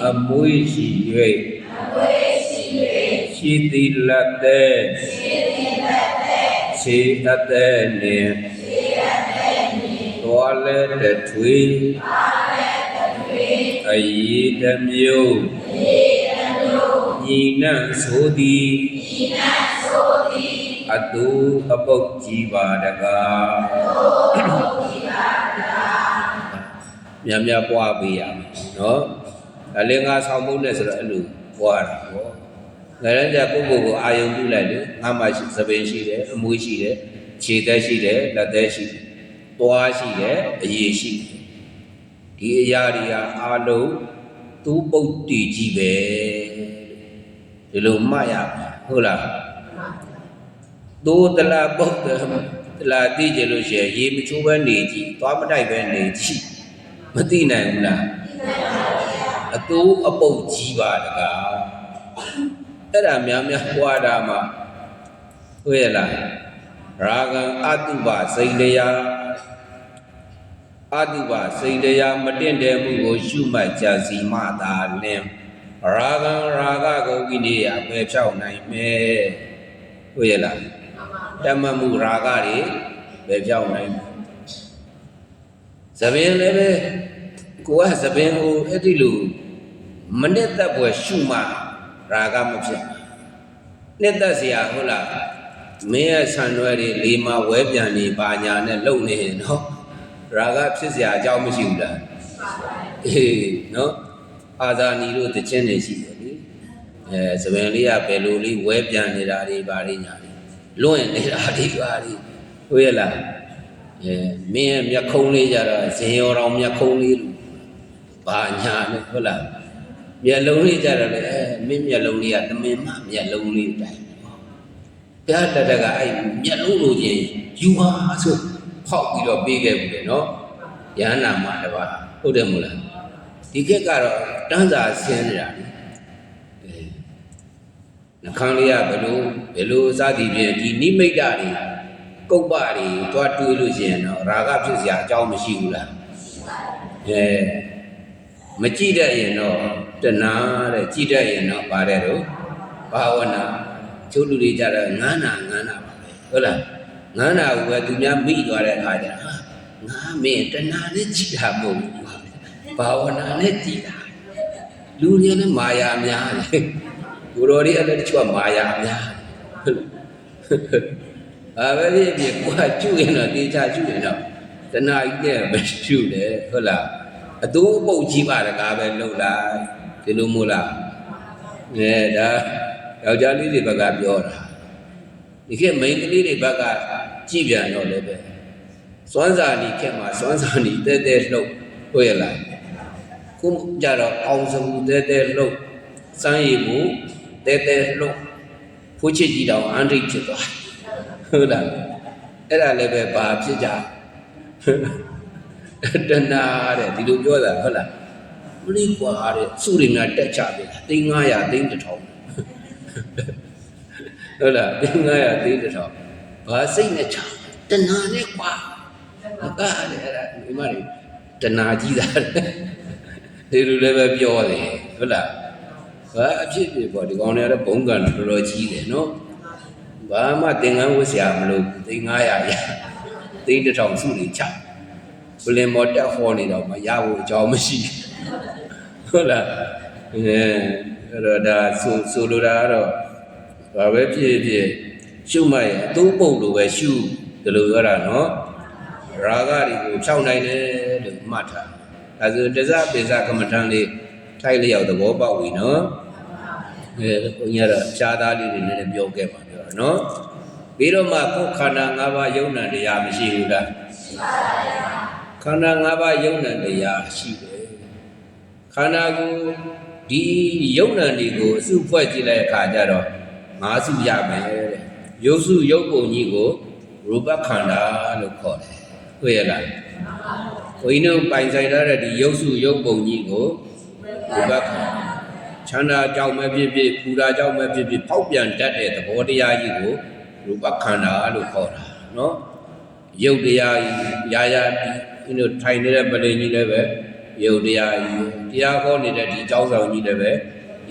အမွေးရှိ၍ရှိသည်လက်တဲ့ခြေအသက်နှင့်သွားလဲတထွေအရေးတစ်မျိုးညီနှံ့ဆိုသည်အတူအပုတ်ကြည်ပါတကားမြတ်မြတ်ပွားပေးရမယ်နော်အလင်းငါဆောင်မှုနဲ့ဆိုတော့အဲ့လိုပွားတာပေါ့ငရမ်းကြပုဂ္ဂိုလ်ကိုအာယုံပြုလိုက်လေငါမှရှိသပင်ရှိတယ်အမွေးရှိတယ်ခြေသက်ရှိတယ်လက်သက်ရှိတယ်တွားရှိတယ်အရည်ရှိတယ်ဒီအရာတွေကအာလုံးသူပုတ်တည်ကြီးပဲဒီလိုမှတ်ရမှာဟုတ်လားသို့တလားပုတ်တလားသိကြလို့ရှိရင်ရေမချိုးပဲနေကြည့်သွားမတိုက်ပဲနေကြည့်မသိနိုင်ဘူးလားအတူအပုတ်ကြီးပါတကားအဲ့ဒါများများပွားတာမှဟုတ်ရဲ့လားရာဂံအတုပစိတ်တရားအတုပစိတ်တရားမတင့်တယ်မှုကိုရှုမှတ်ကြစီမှသာလင်ရာဂံရာဂကိုဝိနည်းအပယ်ဖြောက်နိုင်မယ်ဟုတ်ရဲ့လားတမမှုရာဂတွေပယ်ဖြောက်နိုင်သဘင်လည်းပဲကိုကသဘင်ကိုအဲ့ဒီလိုမနစ်သက်ပွဲရှုမှရာဂမဖြစ်နှစ်သက်เสียဟုတ်လားမင်းရဲ့ဆံရွယ်တွေလေးမဝဲပြန်နေပါညာနဲ့လုံနေရင်နော်ရာဂဖြစ်เสียအကြောင်းမရှိဘူးလားအေးနော်အာဇာနီတို့တခြင်းနေရှိတယ်လေသဘင်လေးကဘယ်လိုလေးဝဲပြန်နေတာတွေပါလိညာတွေလွင့်နေတာတွေပါလိဟုတ်ရဲ့လားမင်းရဲ့မျက်ခုံးလေးကြတော့ဇင်ရောင်မျက်ခုံးလေးလို့ဘာညာနဲ့ဟုတ်လားမျက်လုံးလေးကြတော့လေမင်းမျက်လုံးလေးကတမင်မှမျက်လုံးလေးတိုင်းဘုရားတတကအဲ့မျက်လုံးလိုချင်းယူပါဆိုဖောက်ပြီးတော့ပေးခဲ့ဘူးလေနော်ယန္နာမှာတပါဟုတ်တယ်မို့လားဒီခေတ်ကတော့တန်းစာဆင်းနေတာလေနှခမ်းလေးကဘယ်လိုစသည်ဖြင့်ဒီနိမိတ်တာတွေကုတ်ပတွေတွားတွေးလို့ရှိရင်တော့ရာဂဖြစ်เสียအကြောင်းမရှိဘူးလားမကြည့်တတ်ရင်တော့တဏှာတဲ့ကြည့်တတ်ရင်တော့ပါတယ်တော့ဘာဝနာကျိုးလူတွေကြတော့ငန်းနာပါပဲဟုတ်လားငန်းနာကိုပဲသူများမိသွားတဲ့အခါကျဟာငါမင်းတဏှာနဲ့ကြည့်တာမဟုတ်ဘူးဘာဝနာနဲ့ကြည့်တာလူတွေနဲ့မာယာများတယ်ဘုရောတွေအဲ့ဒါတချို့ကမာယာများဘာပဲဖြစ်ကိုကကျွရင်တော့တေချာကျွရင်တော့တဏှာကြီးနဲ့ပဲကျွတယ်ဟုတ်လားအတူအပုတ်ကြီးပါတကားပဲလှုပ်လိုက်ဒီလိုမို့လားဒါယောက်ျားလေးတွေဘက်ကပြောတာဒီခေတ်မိန်းကလေးတွေဘက်ကကြည့်ပြန်တော့လည်းပဲစွမ်းစာနီခေတ်မှာစွမ်းစာနီတဲတဲလှုပ်ဟုတ်ရဲ့လားခုကြတော့အောင်စမှုတဲတဲလှုပ်စမ်းရည်မှုတဲတဲလှုပ်ဖိုးချစ်ကြီးတောင်အန်တိတ်ဖြစ်သွားဟုတ်လားအဲ့ဒါလည်းပဲဘာဖြစ်ကြတဏှာတဲ့ဒီလိုပြောတာဟုတ်လားမလေးกว่าတဲ့စုတွေများတက်ချပြီ3,500 3,000ဟုတ်လား3,500 3,000ဘာစိတ်နဲ့ချတဏှာနဲ့กว่าမကတဲ့အဲ့ဒါဒီမှာတဏှာကြီးတာဒီလိုလည်းပဲပြောတယ်ဟုတ်လားဘာအဖြစ်ဖြစ်ပေါ့ဒီကောင်တွေကတော့ဘုံကန်တော့တော်တော်ကြီးတယ်နော်ဘာမှသင်္ကန်းဝတ်စရာမလို3,500ရ3,000စုတွေချဘလင်မော်တက်ဟောနေတော့မရဘူးအကြောင်းမရှိဟုတ်လားအဲ့တော့ဒါဆိုလိုတာကတော့ဘာပဲဖြစ်ဖြစ်ရှုမှတ်ရင်အသုံးပုတ်လိုပဲရှုဒီလိုပြောတာနော်ရာဂတွေကိုဖြောင်းနိုင်တယ်လို့မှတ်ထားဒါဆိုတစ္ဆပိစ္ဆကမ္မထံလေးထိုက်လျောက်သဘောပေါက်ပြီနော်ဘုန်းကြီးကတော့ရှားသားလေးတွေလည်းပြောခဲ့ပါပြောတော့နော်ပြီးတော့မှကိုယ်ခန္ဓာ၅ပါးယုံနာတရားမရှိဘူးလားရှိပါပါခန္ဓာ၅ပါးယုံနာတရားရှိတယ်ခန္ဓာကိုဒီယုံနာတွေကိုအစုဖွဲ့ကြည့်လိုက်အခါကျတော့၅စုရမယ်တဲ့ယုတ်စုယုတ်ပုံကြီးကိုရူပခန္ဓာလို့ခေါ်တယ်တွေ့ရလားဘုန်းကြီးတို့ပိုင်ဆိုင်ထားတဲ့ဒီယုတ်စုယုတ်ပုံကြီးကိုရူပခန္ဓာ ချမ်းသာကြောင့်ပဲဖြစ်ဖြစ်ပူတာကြောင့်ပဲဖြစ်ဖြစ်ဖောက်ပြန်တတ်တဲ့သဘောတရားကြီးကိုရူပခန္ဓာလို့ခေါ်တာနော်ရုပ်တရားရာရာဒီထိုင်နေတဲ့ပလင်ကြီးလည်းပဲရုပ်တရားကြီးတရားဟောနေတဲ့ဒီအကြောင်းဆောင်ကြီးလည်းပဲ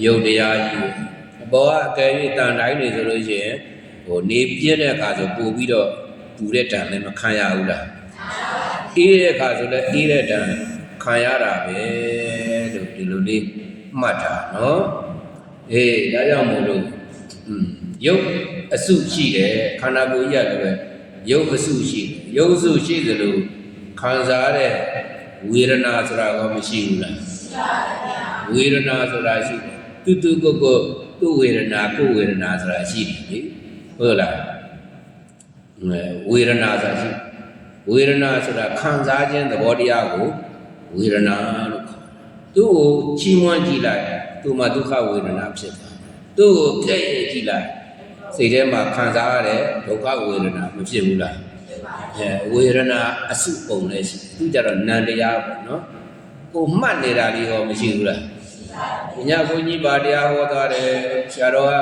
ရုပ်တရားကြီးအပေါ်ကအကယ်၍တန်တိုင်းနေဆိုလို့ရှိရင်ဟိုနေပြည့်တဲ့အခါဆိုပို့ပြီးတော့ပူတဲ့တန်လည်းမခံရဘူးလားအေးတဲ့အခါဆိုလည်းအေးတဲ့တန်ခံရတာပဲလို့ဒီလိုလေးမှတ်တာနော်အေးဒါကြောင့်မို့လို့ရုပ်အစုရှိတယ်ခန္ဓာကိုယ်ကြီးရတယ်ပဲရုပ်အစုရှိတယ်ရုပ်အစုရှိသလိုခံစားတဲ့ဝေဒနာဆိုတာကမရှိဘူးလားဝေဒနာဆိုတာရှိတယ်တူကိုသူ့ဝေဒနာကိုယ်ဝေဒနာဆိုတာရှိတယ်လေဟုတ်လားဝေဒနာဆိုတာရှိဝေဒနာဆိုတာခံစားခြင်းသဘောတရားကိုဝေဒနာလို့ခေါ်သူ့ကိုချီးမွမ်းကြည့်လိုက်သူ့မှာဒုက္ခဝေဒနာဖြစ်သွားသူ့ကိုကြိတ်ကြည့်လိုက်စိတ်ထဲမှာခံစားရတဲ့ဒုက္ခဝေဒနာမဖြစ်ဘူးလားဝေဒနာအစုပုံလည်းရှိသူကြတော့နံတရားပေါ့နော်ကိုမှတ်နေတာလေးရောမရှိဘူးလားညဘုန်းကြီးဗာတရားဟောသွားတယ်ဆရာတော်က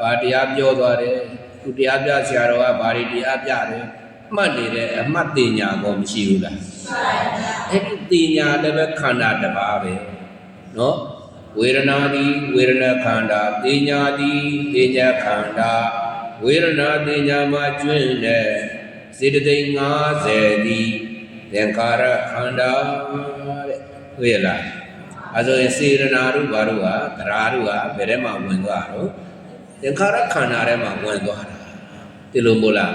ဗာတရားပြောသွားတယ်သူတရားပြဆရာတော်ကဗာတရားပြတယ်မှတ်နေတဲ့အမှတ်တင်ညာကောမရှိဘူးလားအဲ့ဒီတင်ညာလည်းပဲခန္ဓာတစ်ပါးပဲနော်ဝေဒနာသည်ဝေဒနာခန္ဓာတင်ညာသည်တင်ညာခန္ဓာဝေဒနာတင်ညာမှာကျွင့်တဲ့စေတသိက်50သည်သင်္ခါရခန္ဓာတဲ့တွေ့ရလားအဲဆိုရင်စေရနာတို့ဘာတို့ကတရားတို့ကဘယ်ထဲမှာဝင်သွားတော့သင်္ခါရခန္ဓာထဲမှာဝင်သွားတာဒီလိုမို့လား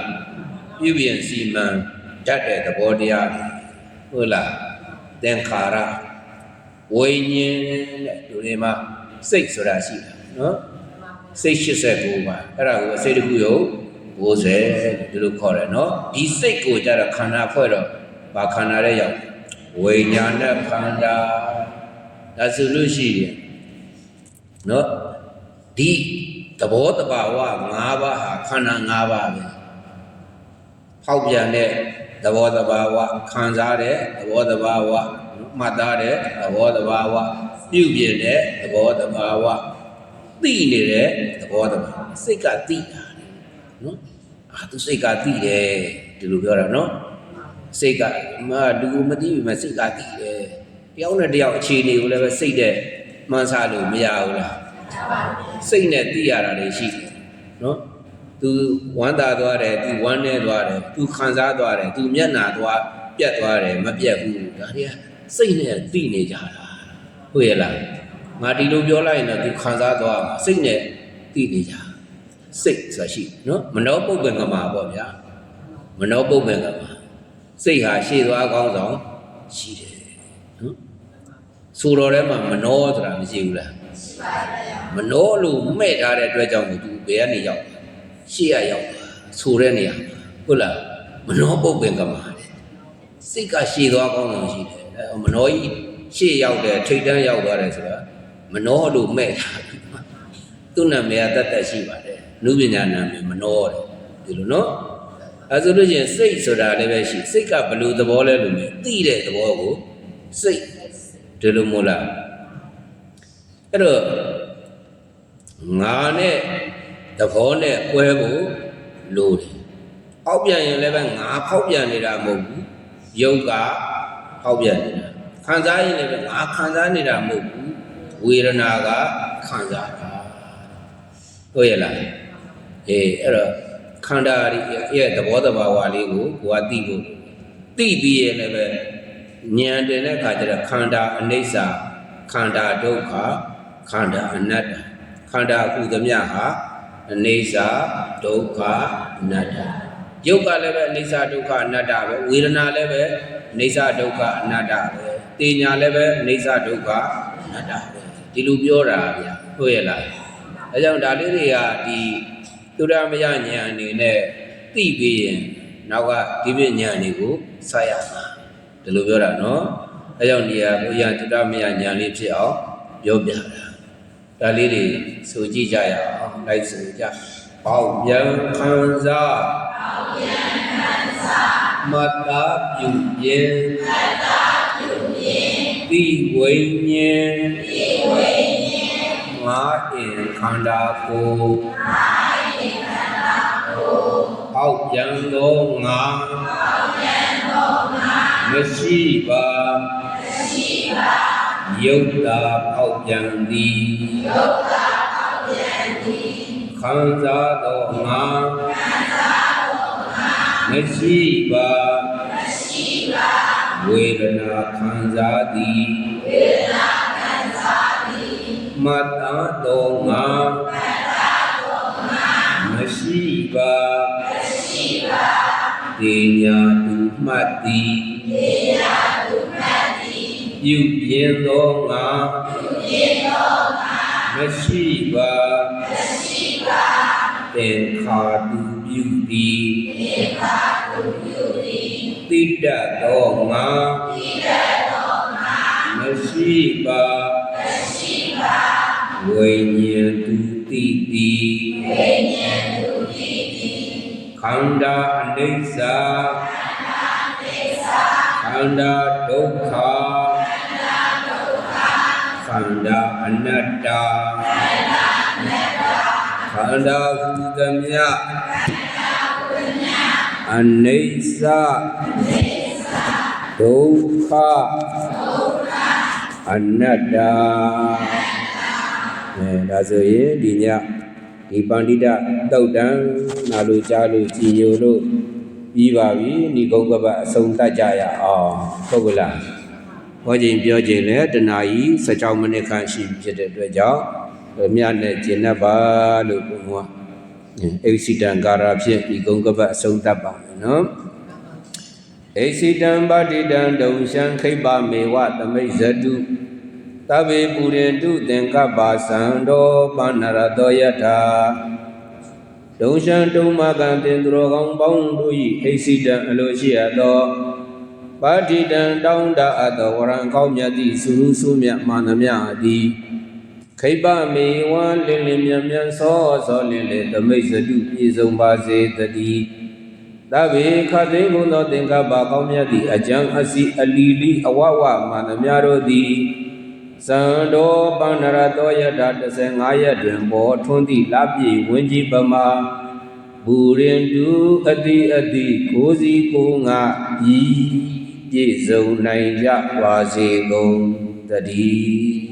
ပြုပြင်စီမံတတ်တဲ့သဘောတရားဟုတ်လားသင်္ခါရဝိညာဉ်တဲ့ဒီထဲမှာစိတ်ဆိုတာရှိတာနော်စိတ်89ပါအဲ့ဒါကိုအစိတ်တစ်ခုရော90ဒီလိုခေါ်တယ်နော်ဒီစိတ်ကိုကြတော့ခန္ဓာဖွဲ့တော့ဘာခန္ဓာရဲ့ရောက်ဝိညာဏခန္ဓာဒါဆိုလို့ရှိရင်နော်ဒီသဘောတဘာဝ5ပါးဟာခန္ဓာ5ပါးပဲဖောက်ပြန်တဲ့သဘောတဘာဝခံစားတဲ့သဘောတဘာဝမှတ်သားတဲ့သဘောတဘာဝပြုပြင်တဲ့သဘောတဘာဝသိနေတဲ့သဘောတဘာဝစိတ်ကသိတာနော်သူစိတ်ကသိတယ်ဒီလိုပြောတာနော်စိတ်ကလူမသိဘူးမစိတ်ကသိတယ်တယောက်နဲ့တယောက်အခြေအနေကိုလည်းပဲစိတ်နဲ့မှန်းဆလို့မရဘူးလားစိတ်နဲ့သိရတာတွေရှိတယ်နော်သူဝမ်းသာသွားတယ်သူဝမ်းနည်းသွားတယ်သူခံစားသွားတယ်သူမျက်နှာသွားပြတ်သွားတယ်မပြတ်ဘူးဒါတွေကစိတ်နဲ့သိနေကြတာဟုတ်ရဲ့လားငါဒီလိုပြောလိုက်ရင်တော့သူခံစားသွားမှာစိတ်နဲ့သိနေကြစိတ်ဆိုတာရှိနော်မနောပုပ္ပင်္ဂမပေါ့ဗျာမနောပုပ္ပင်္ဂမစိတ်ဟာရှေ့သွားကောင်းဆောင်ရှိတယ်နော်ဆိုတော်ထဲမှာမနောဆိုတာမရှိဘူးလားမနောလို့မဲ့ထားတဲ့အတွက်ကြောင့်သူဘယ်ကနေရောက်ရှေ့ရရောက်ဆိုတဲ့နေရာဟုတ်လားမနောပုပ္ပင်္ဂမစိတ်ကရှေ့သွားကောင်းဆောင်ရှိတယ်မနောကြီးရှေ့ရောက်တယ်ထိတ်တန်းရောက်သွားတယ်ဆိုတာမနောလို့မဲ့ထားသူ့နာမည်တတ်တတ်ရှိပါတယ်နုပညာနာမည်မနောတယ်ဒီလိုနော်အဲဆိုလို့ချင်းစိတ်ဆိုတာလည်းပဲရှိစိတ်ကဘယ်လိုသဘောလဲလို့မြင်သိတဲ့သဘောကိုစိတ်ဒီလိုမို့လားအဲ့တော့ငါနဲ့သဘောနဲ့ကွဲဖို့လိုတယ်အောက်ပြန်ရင်လည်းပဲငါဖောက်ပြန်နေတာမဟုတ်ဘူးယုတ်ကဖောက်ပြန်နေတာခံစားရင်လည်းပဲငါခံစားနေတာမဟုတ်ဘူးဝေဒနာကခံစားတာဟုတ်ရဲ့လားအဲ့တော့ခန္ဓာရဲ့သဘောတဘာဝလေးကိုကသိဖို့သိပြီးရင်လည်းပဲဉာဏ်တင်တဲ့အခါကျတော့ခန္ဓာအနိစ္စခန္ဓာဒုက္ခခန္ဓာအနတ္တခန္ဓာအခုသမျှဟာအနိစ္စဒုက္ခအနတ္တယုတ်ကလည်းပဲအနိစ္စဒုက္ခအနတ္တပဲဝေဒနာလည်းပဲအနိစ္စဒုက္ခအနတ္တပဲတင်ညာလည်းပဲအနိစ္စဒုက္ခအနတ္တပဲဒီလိုပြောတာဗျာဟုတ်ရဲ့လားဒါကြောင့်ဒါလေးတွေကဒီသုဒ္ဓမယဉာဏ်အနေနဲ့သိပြီးရင်နောက်ကဒီပြဉာဏ်တွေကိုဆက်ရမှာဒီလိုပြောတာနော်အဲကြောင့်ဒီဟာဘုရားသုဒ္ဓမယဉာဏ်လေးဖြစ်အောင်ပြောပြတာဒါလေးတွေဆိုကြည့်ကြရအောင်လိုက်ဆိုကြပေါက်ပြန်ခံစားမတ္တပြုပြင်သိဝိညာဉ်မ ငါအင်ခန္ဓာကိုယ်အောက်ပြန်သောငါမရှိပါယုတ်တာအောက်ပြန်သည်ခံစားသောငါမရှိပါဝေဒနာခံစားသည်မတ္တသောငါမရှိပါတေညာတုမှတ်သည်ပြုပြင်သောငါမရှိပါသင်္ခါတုပြုသည်တိတ္တသောငါမရှိပါဝိညာဉ်တုတိတိခန္ဓာအနိစ္စခန္ဓာဒုက္ခခန္ဓာအနတ္တခန္ဓာဟူသမျှအနိစ္စဒုက္ခအနတ္တဒါဆိုရင်ဒီညဒီပန္တိတသုတ်တံနာလို့ကြားလို့ကြည်ညိုလို့ပြီးပါပြီဒီကုက္ကပအဆုံးသတ်ကြရအောင်ဟုတ်ကလားဟောချိန်ပြောချိန်လဲတနာရီ16မိနစ်ခန့်ရှိဖြစ်တဲ့အတွက်ကြောင့်မြတ်နဲ့ကျင့်တတ်ပါလို့ဘုရားအိစိတံကာရာဖြင့်ဒီကုက္ကပအဆုံးသတ်ပါမယ်နော်အိစိတံပါတိတံဒုံရှံခိပ္ပမေဝသမိဇတုသဗ္ဗေပုရိတုသင်္ကပ္ပသံတောပန္နရတောယထာဒုံရှံတုံမကံတင်သူတော်ကောင်းပေါင်းတို့၏အိစိတံအလိုရှိအပ်သောပါတိတံတောင်းတအပ်သောဝရံကောင်းမြတ်သည့်သုရုစုမြတ်မာနမြသည်ခိပ္ပမေဝလင်းလင်းမြန်မြန်စောစောလင်းလင်းသမိဇတုပြေဆုံးပါစေတည်းသဗ္ဗေခသိမ့်ကုန်သောသင်္ကပ္ပကောင်းမြတ်သည့်အကျံအစီအလီလီအဝဝမာနမြတို့သည်သံတော်ပန္နရတောယထာ15ရက်တွင်ပေါ်ထွန်းသည့်လပြည့်ဝင်းကြီးပမာဘူရင်တုအတိအတိကိုစီကိုငါဤပြည့်စုံနိုင်ကြပါစေကုန်တည်း